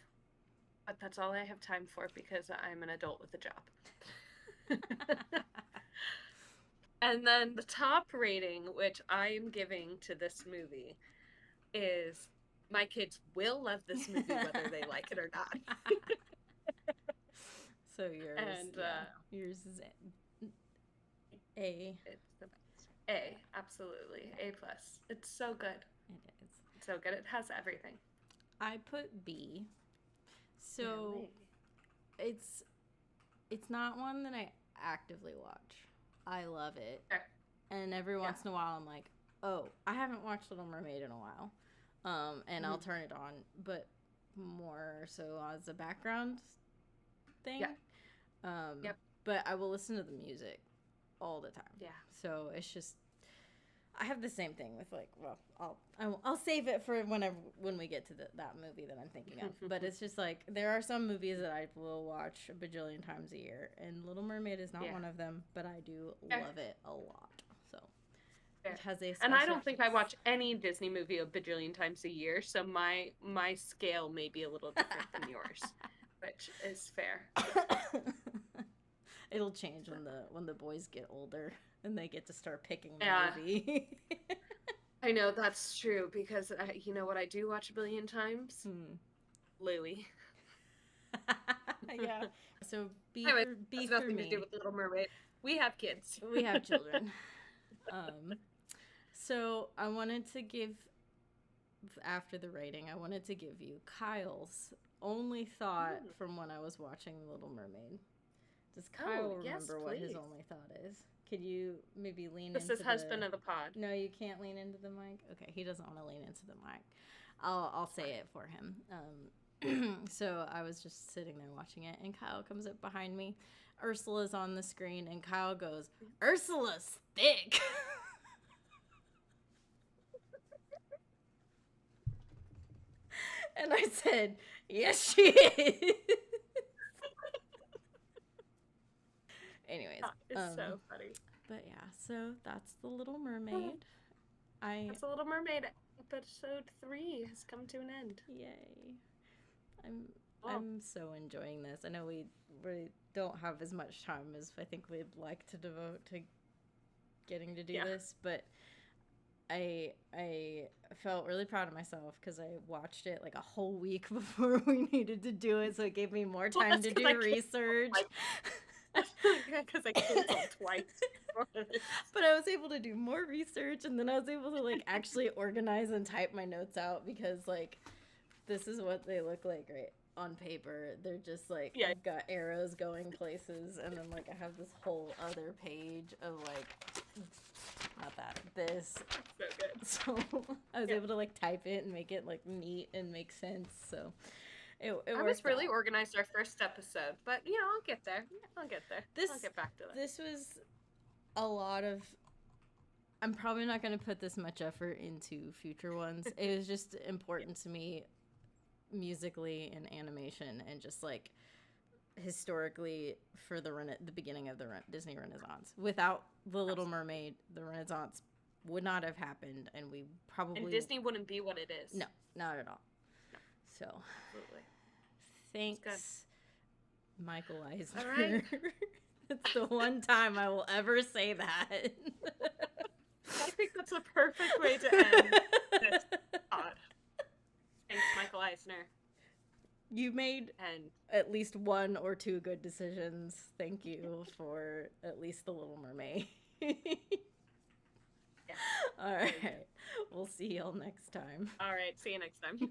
but that's all I have time for because I'm an adult with a job. And then the top rating, which I am giving to this movie, is my kids will love this movie whether they like it or not. So yours is A. It's the best. A, absolutely. A+. It's so good. It is. It's so good. It has everything. I put B. So it's not one that I actively watch. I love it. Okay. And every once in a while I'm like, oh, I haven't watched Little Mermaid in a while. And I'll turn it on, but more so as a background thing. Yeah. But I will listen to the music all the time. Yeah. So it's just, I have the same thing with like, well, I'll save it for when we get to that movie that I'm thinking of. But it's just like, there are some movies that I will watch a bajillion times a year, and Little Mermaid is not one of them, but I do love it a lot. So it has a special and I don't think I watch any Disney movie a bajillion times a year, so my scale may be a little different than yours, which is fair. It'll change when the boys get older and they get to start picking the movie. I know that's true because you know what I do watch a billion times? Louie. Yeah. So B anyway, has nothing to do with Little Mermaid. We have kids. We have children. So I wanted to give, after the rating, I wanted to give you Kyle's only thought from when I was watching Little Mermaid. Does Kyle remember what his only thought is? Could you maybe lean into This is husband of the pod. No, you can't lean into the mic? Okay, he doesn't want to lean into the mic. I'll say it for him. So I was just sitting there watching it, and Kyle comes up behind me. Ursula's on the screen, and Kyle goes, "Ursula's thick." And I said, "Yes, she is." Anyways, it's so funny. But yeah, so that's The Little Mermaid. That's The Little Mermaid. Episode 3 has come to an end. Yay! Oh, I'm so enjoying this. I know we don't have as much time as I think we'd like to devote to getting to do yeah. this, but I felt really proud of myself because I watched it like a whole week before we needed to do it, so it gave me more Well, time that's to because I do canceled research. twice. Because I canceled twice for this. But I was able to do more research, and then I was able to like actually organize and type my notes out because like this is what they look like right on paper. They're just like Yeah, I've got arrows going places, and then like I have this whole other page of like not that this. so good. So I was Yeah. able to like type it and make it like neat and make sense. So it I was worked really out. organized our first episode, but I'll get there. I'll get there. I'll This get back to that. this was a lot of. I'm probably not going to put this much effort into future ones. It was just Yeah. important to me musically and animation and just like historically for the beginning of the Disney Renaissance. Without The Little Absolutely. Mermaid, the Renaissance would not have happened, and we And probably Disney wouldn't be what it is. no, not at all. No, So, absolutely. It's good. thanks, Michael All right. Eisner. It's the one time I will ever say that. I think that's a perfect way to end this pod. Thanks, Michael Eisner. You made And at least one or two good decisions. Thank you for at least The Little Mermaid. yeah, All very good. right. We'll see y'all next time. All right. See you next time.